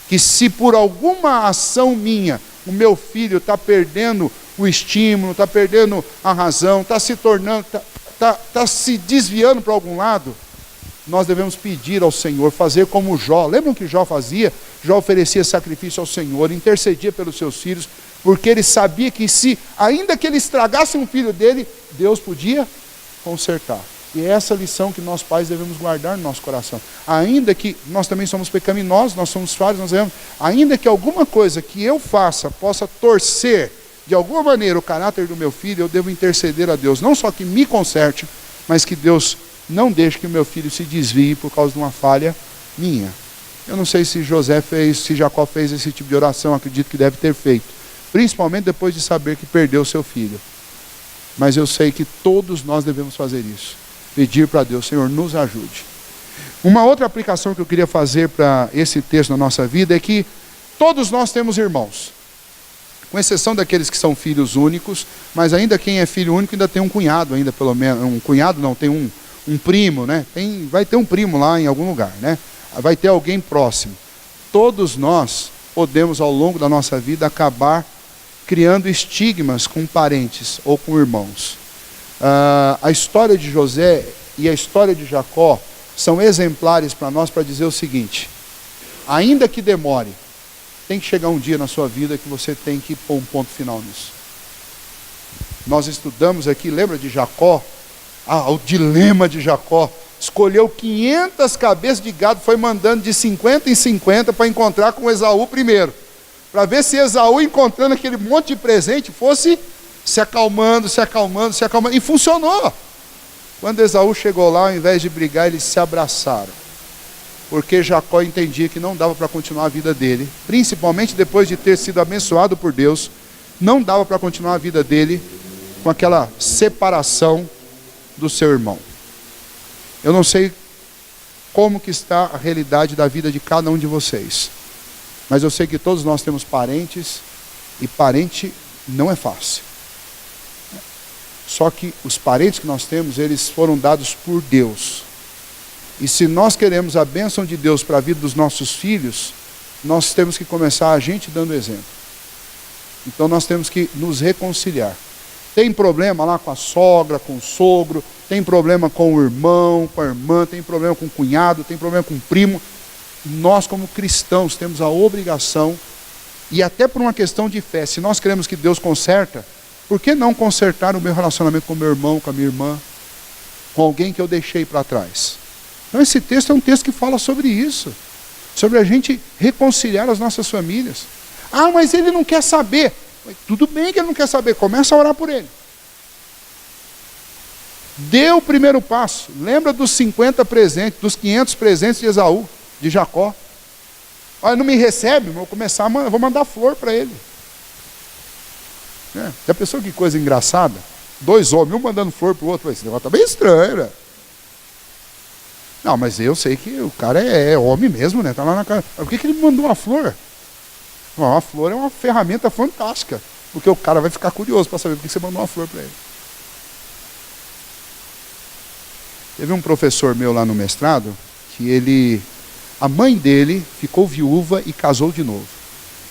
que se por alguma ação minha, o meu filho está perdendo o estímulo, está perdendo a razão, está se tornando, está se desviando para algum lado, nós devemos pedir ao Senhor, fazer como Jó. Lembram que Jó fazia? Jó oferecia sacrifício ao Senhor, intercedia pelos seus filhos, porque ele sabia que ainda que ele estragasse um filho dele, Deus podia consertar. E é essa lição que nós pais devemos guardar no nosso coração. Ainda que nós também somos pecaminosos, nós somos falhos, nós devemos, ainda que alguma coisa que eu faça possa torcer de alguma maneira o caráter do meu filho, eu devo interceder a Deus, não só que me conserte, mas que Deus não deixe que o meu filho se desvie por causa de uma falha minha. Eu não sei se Jacó fez esse tipo de oração, acredito que deve ter feito, principalmente depois de saber que perdeu seu filho. Mas eu sei que todos nós devemos fazer isso, pedir para Deus, Senhor, nos ajude. Uma outra aplicação que eu queria fazer para esse texto na nossa vida é que todos nós temos irmãos, com exceção daqueles que são filhos únicos, mas ainda quem é filho único ainda tem um cunhado, ainda pelo menos, um cunhado não, tem um primo, né? Vai ter um primo lá em algum lugar, né? Vai ter alguém próximo. Todos nós podemos ao longo da nossa vida acabar criando estigmas com parentes ou com irmãos. A história de José e a história de Jacó são exemplares para nós para dizer o seguinte: ainda que demore, tem que chegar um dia na sua vida que você tem que pôr um ponto final nisso. Nós estudamos aqui, lembra de Jacó? O dilema de Jacó escolheu 500 cabeças de gado, foi mandando de 50 em 50 para encontrar com Esaú primeiro, para ver se Esaú, encontrando aquele monte de presente, fosse se acalmando, e funcionou. Quando Esaú chegou lá, ao invés de brigar, eles se abraçaram, porque Jacó entendia que não dava para continuar a vida dele, principalmente depois de ter sido abençoado por Deus, não dava para continuar a vida dele com aquela separação do seu irmão. Eu não sei como que está a realidade da vida de cada um de vocês, mas eu sei que todos nós temos parentes, e parente não é fácil. Só que os parentes que nós temos, eles foram dados por Deus. E se nós queremos a bênção de Deus para a vida dos nossos filhos, nós temos que começar a gente dando exemplo. Então nós temos que nos reconciliar. Tem problema lá com a sogra, com o sogro, tem problema com o irmão, com a irmã, tem problema com o cunhado, tem problema com o primo. Nós, como cristãos, temos a obrigação, e até por uma questão de fé, se nós queremos que Deus conserta, por que não consertar o meu relacionamento com o meu irmão, com a minha irmã, com alguém que eu deixei para trás? Então esse texto é um texto que fala sobre isso, sobre a gente reconciliar as nossas famílias. Ah, mas ele não quer saber. Tudo bem que ele não quer saber, começa a orar por ele. Dê o primeiro passo. Lembra dos 50 presentes, dos 500 presentes de Esaú, de Jacó. Olha, não me recebe, eu vou mandar flor para ele. Já pensou que coisa engraçada? 2 homens, um mandando flor para o outro. Esse negócio está bem estranho, né? Não, mas eu sei que o cara é homem mesmo, né? Está lá na casa. Por que ele me mandou uma flor? Uma flor é uma ferramenta fantástica, porque o cara vai ficar curioso para saber por que você mandou uma flor para ele. Teve um professor meu lá no mestrado, que a mãe dele ficou viúva e casou de novo.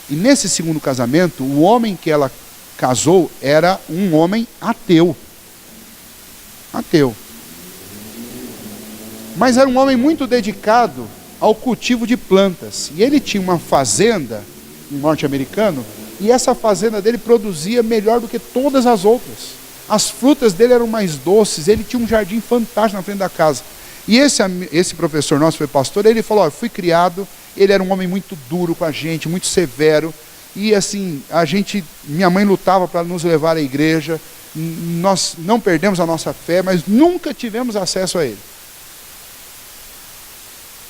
E nesse segundo casamento, o homem que ela casou era um homem ateu. Ateu. Mas era um homem muito dedicado ao cultivo de plantas. E ele tinha uma fazenda, um norte-americano, e essa fazenda dele produzia melhor do que todas as outras. As frutas dele eram mais doces, ele tinha um jardim fantástico na frente da casa. E esse professor nosso foi pastor, ele falou, fui criado, ele era um homem muito duro com a gente, muito severo, e assim, minha mãe lutava para nos levar à igreja, nós não perdemos a nossa fé, mas nunca tivemos acesso a ele.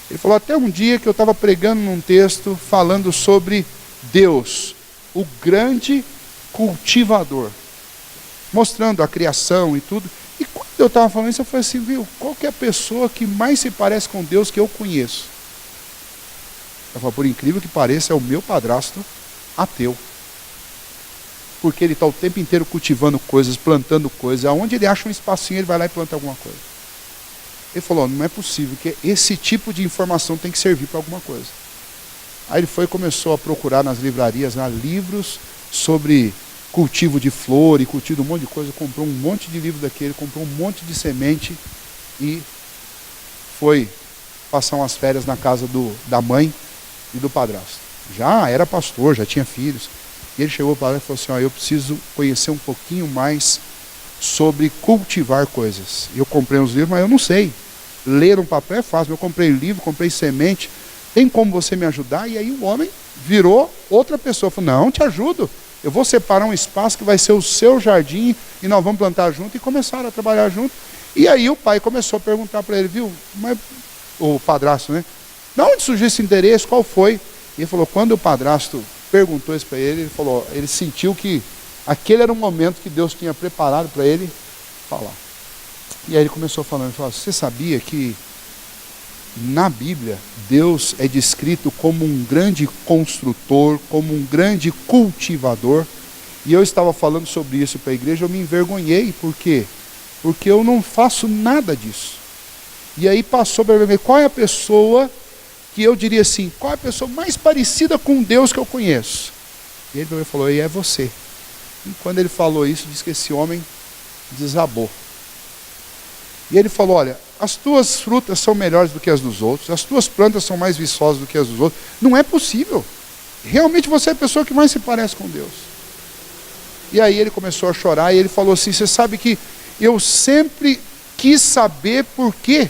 Ele falou, até um dia que eu estava pregando num texto, falando sobre Deus, o grande cultivador, mostrando a criação e tudo. E quando eu estava falando isso, eu falei assim, viu, qual que é a pessoa que mais se parece com Deus que eu conheço? Eu falei, por incrível que pareça, é o meu padrasto ateu. Porque ele está o tempo inteiro cultivando coisas, plantando coisas. Aonde ele acha um espacinho, ele vai lá e planta alguma coisa. Ele falou, não é possível, que esse tipo de informação tem que servir para alguma coisa. Aí ele foi e começou a procurar nas livrarias livros sobre cultivo de flor e cultivo de um monte de coisa. Comprou um monte de livro daquele, comprou um monte de semente e foi passar umas férias na casa da mãe e do padrasto. Já era pastor, já tinha filhos. E ele chegou para lá e falou assim, eu preciso conhecer um pouquinho mais sobre cultivar coisas. Eu comprei uns livros, mas eu não sei. Ler um papel é fácil. Eu comprei livro, comprei semente. Tem como você me ajudar? E aí o homem virou outra pessoa. Falou, não, te ajudo. Eu vou separar um espaço que vai ser o seu jardim e nós vamos plantar junto. E começaram a trabalhar junto. E aí o pai começou a perguntar para ele, viu? Mas, o padrasto, né? De onde surgiu esse interesse? Qual foi? E ele falou, quando o padrasto perguntou isso para ele, ele falou, ele sentiu que aquele era um momento que Deus tinha preparado para ele falar. E aí ele começou falando, ele falou, você sabia que na Bíblia Deus é descrito como um grande construtor, como um grande cultivador? E eu estava falando sobre isso para a igreja, eu me envergonhei, por quê? Porque eu não faço nada disso. E aí passou para mim, qual é a pessoa que eu diria assim, qual é a pessoa mais parecida com Deus que eu conheço? E ele falou, e é você. E quando ele falou isso, disse que esse homem desabou. E ele falou, olha, as tuas frutas são melhores do que as dos outros, as tuas plantas são mais viçosas do que as dos outros. Não é possível. Realmente você é a pessoa que mais se parece com Deus. E aí ele começou a chorar e ele falou assim, você sabe que eu sempre quis saber por que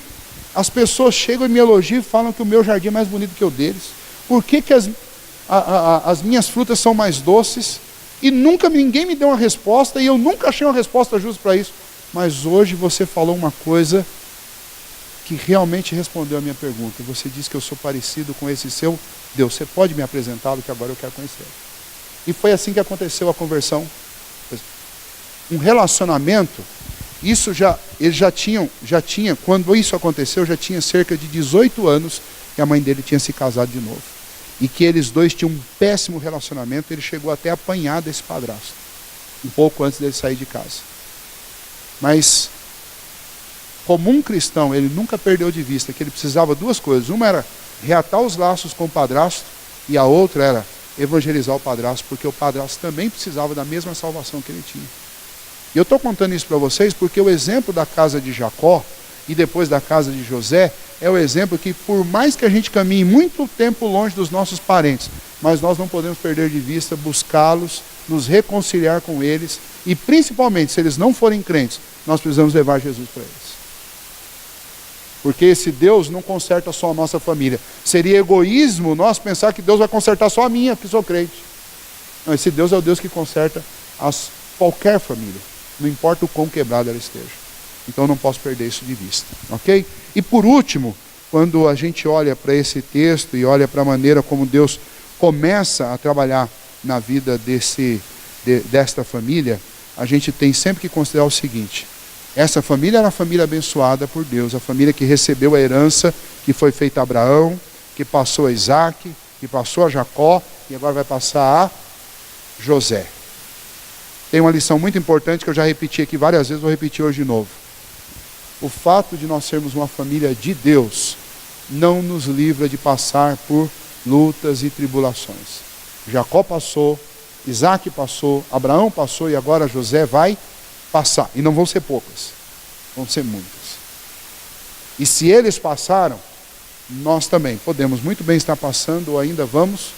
As pessoas chegam e me elogiam e falam que o meu jardim é mais bonito que o deles. Por que as minhas frutas são mais doces? E nunca ninguém me deu uma resposta, e eu nunca achei uma resposta justa para isso. Mas hoje você falou uma coisa que realmente respondeu a minha pergunta. Você disse que eu sou parecido com esse seu Deus. Você pode me apresentá-lo, que agora eu quero conhecer. E foi assim que aconteceu a conversão. Um relacionamento, eles já tinha, quando isso aconteceu, já tinha cerca de 18 anos que a mãe dele tinha se casado de novo. E que eles dois tinham um péssimo relacionamento, ele chegou até a apanhar desse padrasto, um pouco antes dele sair de casa. Mas, como um cristão, ele nunca perdeu de vista que ele precisava de duas coisas. Uma era reatar os laços com o padrasto, e a outra era evangelizar o padrasto, porque o padrasto também precisava da mesma salvação que ele tinha. E eu estou contando isso para vocês porque o exemplo da casa de Jacó e depois da casa de José é o exemplo que, por mais que a gente caminhe muito tempo longe dos nossos parentes, mas nós não podemos perder de vista buscá-los, nos reconciliar com eles, e principalmente, se eles não forem crentes, nós precisamos levar Jesus para eles. Porque esse Deus não conserta só a nossa família. Seria egoísmo nós pensar que Deus vai consertar só a minha, porque sou crente. Não, esse Deus é o Deus que conserta qualquer família, não importa o quão quebrada ela esteja. Então não posso perder isso de vista, ok? E por último, quando a gente olha para esse texto e olha para a maneira como Deus começa a trabalhar na vida desta família, a gente tem sempre que considerar o seguinte: essa família era a família abençoada por Deus, a família que recebeu a herança que foi feita a Abraão, que passou a Isaac, que passou a Jacó e agora vai passar a José. Tem uma lição muito importante que eu já repeti aqui várias vezes, vou repetir hoje de novo. O fato de nós sermos uma família de Deus não nos livra de passar por lutas e tribulações. Jacó passou, Isaac passou, Abraão passou e agora José vai passar. E não vão ser poucas, vão ser muitas. E se eles passaram, nós também podemos muito bem estar passando ou ainda vamos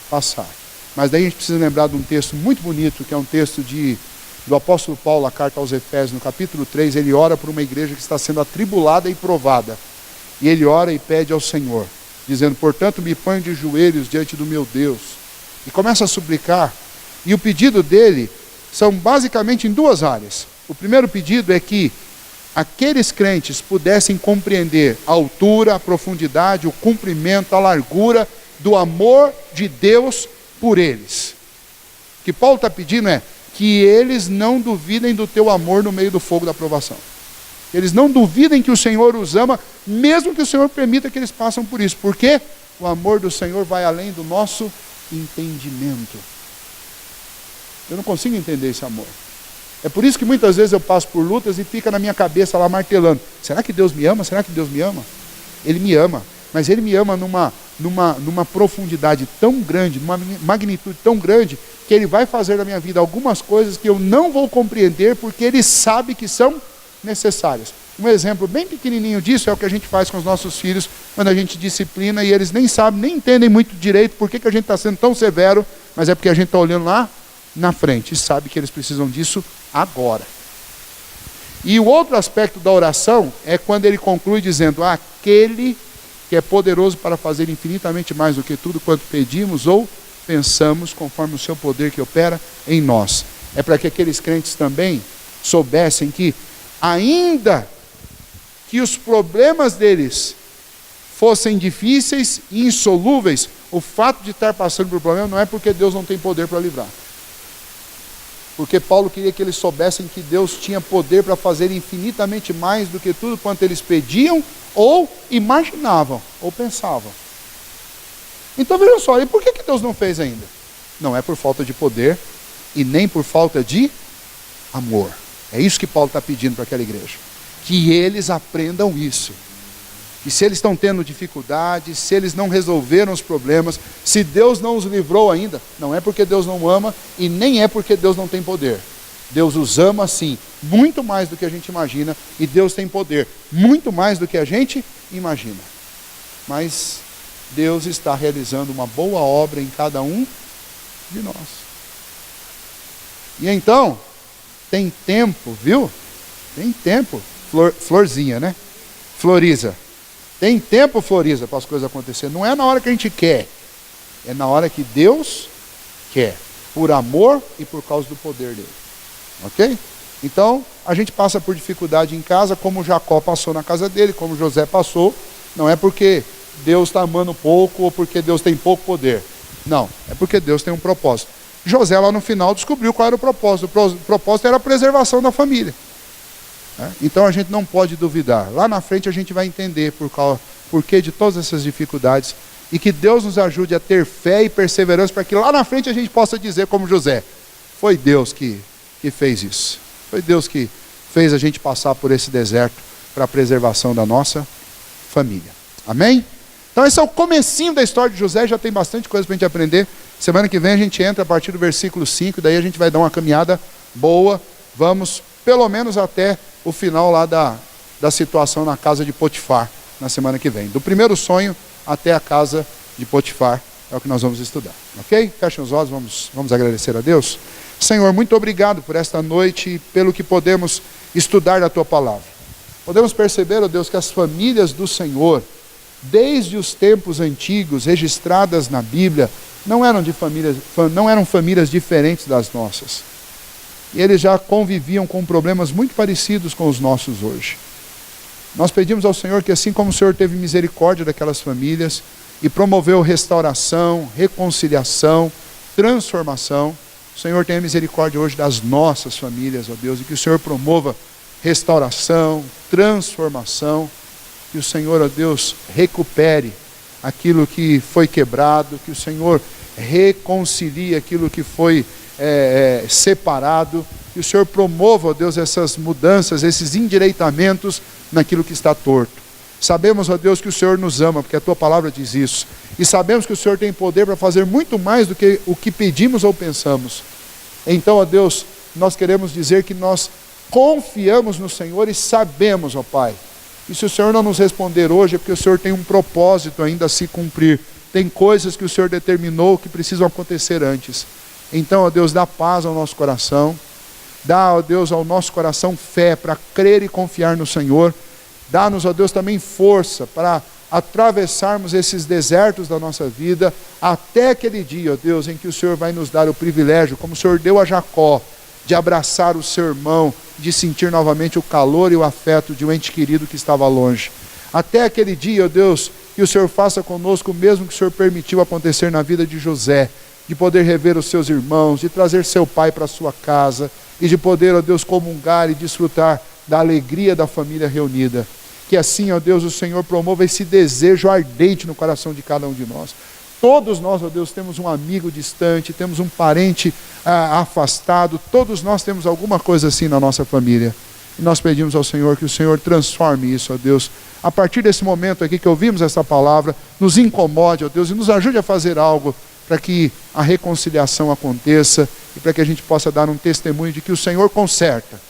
passar. Mas daí a gente precisa lembrar de um texto muito bonito, que é um texto do apóstolo Paulo, a carta aos Efésios, no capítulo 3, ele ora por uma igreja que está sendo atribulada e provada. E ele ora e pede ao Senhor, dizendo: portanto me ponho de joelhos diante do meu Deus. E começa a suplicar. E o pedido dele são basicamente em duas áreas. O primeiro pedido é que aqueles crentes pudessem compreender a altura, a profundidade, o comprimento, a largura do amor de Deus por eles. O que Paulo está pedindo é que eles não duvidem do teu amor no meio do fogo da provação. Eles não duvidem que o Senhor os ama, mesmo que o Senhor permita que eles passem por isso. Porque o amor do Senhor vai além do nosso entendimento. Eu não consigo entender esse amor. É por isso que muitas vezes eu passo por lutas e fica na minha cabeça lá martelando: será que Deus me ama? Será que Deus me ama? Ele me ama, mas Ele me ama numa profundidade tão grande, numa magnitude tão grande, que Ele vai fazer na minha vida algumas coisas que eu não vou compreender, porque Ele sabe que são necessárias. Um exemplo bem pequenininho disso é o que a gente faz com os nossos filhos, quando a gente disciplina e eles nem sabem, nem entendem muito direito por que a gente está sendo tão severo, mas é porque a gente está olhando lá na frente e sabe que eles precisam disso agora. E o outro aspecto da oração é quando ele conclui dizendo: aquele que é poderoso para fazer infinitamente mais do que tudo quanto pedimos ou pensamos, conforme o seu poder que opera em nós. É para que aqueles crentes também soubessem que, ainda que os problemas deles fossem difíceis e insolúveis, o fato de estar passando por problema não é porque Deus não tem poder para livrar. Porque Paulo queria que eles soubessem que Deus tinha poder para fazer infinitamente mais do que tudo quanto eles pediam ou imaginavam, ou pensavam. Então vejam só, e por que Deus não fez ainda? Não é por falta de poder e nem por falta de amor. É isso que Paulo está pedindo para aquela igreja. Que eles aprendam isso. E se eles estão tendo dificuldades, se eles não resolveram os problemas, se Deus não os livrou ainda, não é porque Deus não ama e nem é porque Deus não tem poder. Deus os ama sim, muito mais do que a gente imagina, e Deus tem poder, muito mais do que a gente imagina. Mas Deus está realizando uma boa obra em cada um de nós. E então, tem tempo, viu? Tem tempo. Florzinha, né? Floriza. Tem tempo, Florisa, para as coisas acontecerem. Não é na hora que a gente quer. É na hora que Deus quer. Por amor e por causa do poder dele. Ok? Então, a gente passa por dificuldade em casa, como Jacó passou na casa dele, como José passou. Não é porque Deus está amando pouco ou porque Deus tem pouco poder. Não, é porque Deus tem um propósito. José lá no final descobriu qual era o propósito. O propósito era a preservação da família. Então a gente não pode duvidar. Lá na frente a gente vai entender por que de todas essas dificuldades. E que Deus nos ajude a ter fé e perseverança para que lá na frente a gente possa dizer como José: foi Deus que fez isso. Foi Deus que fez a gente passar por esse deserto para a preservação da nossa família. Amém? Então esse é o comecinho da história de José, já tem bastante coisa para a gente aprender. Semana que vem a gente entra a partir do versículo 5, daí a gente vai dar uma caminhada boa. Vamos pelo menos até o final lá da situação na casa de Potifar, na semana que vem. Do primeiro sonho até a casa de Potifar, é o que nós vamos estudar. Ok? Fechem os olhos, vamos agradecer a Deus. Senhor, muito obrigado por esta noite e pelo que podemos estudar da Tua Palavra. Podemos perceber, ó Deus, que as famílias do Senhor, desde os tempos antigos, registradas na Bíblia, não eram famílias diferentes das nossas. E eles já conviviam com problemas muito parecidos com os nossos hoje. Nós pedimos ao Senhor que, assim como o Senhor teve misericórdia daquelas famílias e promoveu restauração, reconciliação, transformação, o Senhor tenha misericórdia hoje das nossas famílias, ó Deus, e que o Senhor promova restauração, transformação, que o Senhor, ó Deus, recupere aquilo que foi quebrado, que o Senhor reconcilie aquilo que foi separado, que o Senhor promova, ó Deus, essas mudanças, esses endireitamentos naquilo que está torto. Sabemos, ó Deus, que o Senhor nos ama, porque a Tua Palavra diz isso, e sabemos que o Senhor tem poder para fazer muito mais do que o que pedimos ou pensamos. Então, ó Deus, nós queremos dizer que nós confiamos no Senhor e sabemos, ó Pai, e se o Senhor não nos responder hoje é porque o Senhor tem um propósito ainda a se cumprir. Tem coisas que o Senhor determinou que precisam acontecer antes. Então, ó Deus, dá paz ao nosso coração. Dá, ó Deus, ao nosso coração fé para crer e confiar no Senhor. Dá-nos, ó Deus, também força para atravessarmos esses desertos da nossa vida até aquele dia, ó Deus, em que o Senhor vai nos dar o privilégio, como o Senhor deu a Jacó, de abraçar o seu irmão, de sentir novamente o calor e o afeto de um ente querido que estava longe. Até aquele dia, ó Deus, que o Senhor faça conosco o mesmo que o Senhor permitiu acontecer na vida de José, de poder rever os seus irmãos, de trazer seu pai para a sua casa, e de poder, ó Deus, comungar e desfrutar da alegria da família reunida. Que assim, ó Deus, o Senhor promova esse desejo ardente no coração de cada um de nós. Todos nós, ó Deus, temos um amigo distante, temos um parente afastado, todos nós temos alguma coisa assim na nossa família. E nós pedimos ao Senhor que o Senhor transforme isso, ó Deus. A partir desse momento aqui que ouvimos essa palavra, nos incomode, ó Deus, e nos ajude a fazer algo para que a reconciliação aconteça e para que a gente possa dar um testemunho de que o Senhor conserta.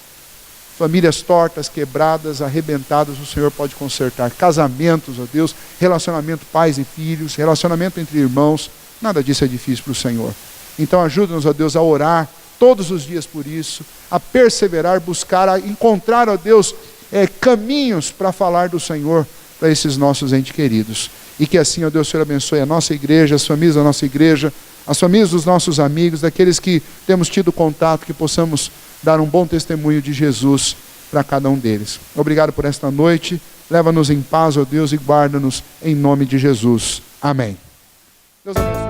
Famílias tortas, quebradas, arrebentadas, o Senhor pode consertar. Casamentos, ó Deus, relacionamento pais e filhos, relacionamento entre irmãos, nada disso é difícil para o Senhor. Então ajuda-nos, ó Deus, a orar todos os dias por isso, a perseverar, buscar, a encontrar, ó Deus, caminhos para falar do Senhor para esses nossos entes queridos. E que assim, ó Deus, o Senhor abençoe a nossa igreja, as famílias da nossa igreja, as famílias dos nossos amigos, daqueles que temos tido contato, que possamos dar um bom testemunho de Jesus para cada um deles. Obrigado por esta noite. Leva-nos em paz, ó Deus, e guarda-nos em nome de Jesus. Amém. Deus abençoe.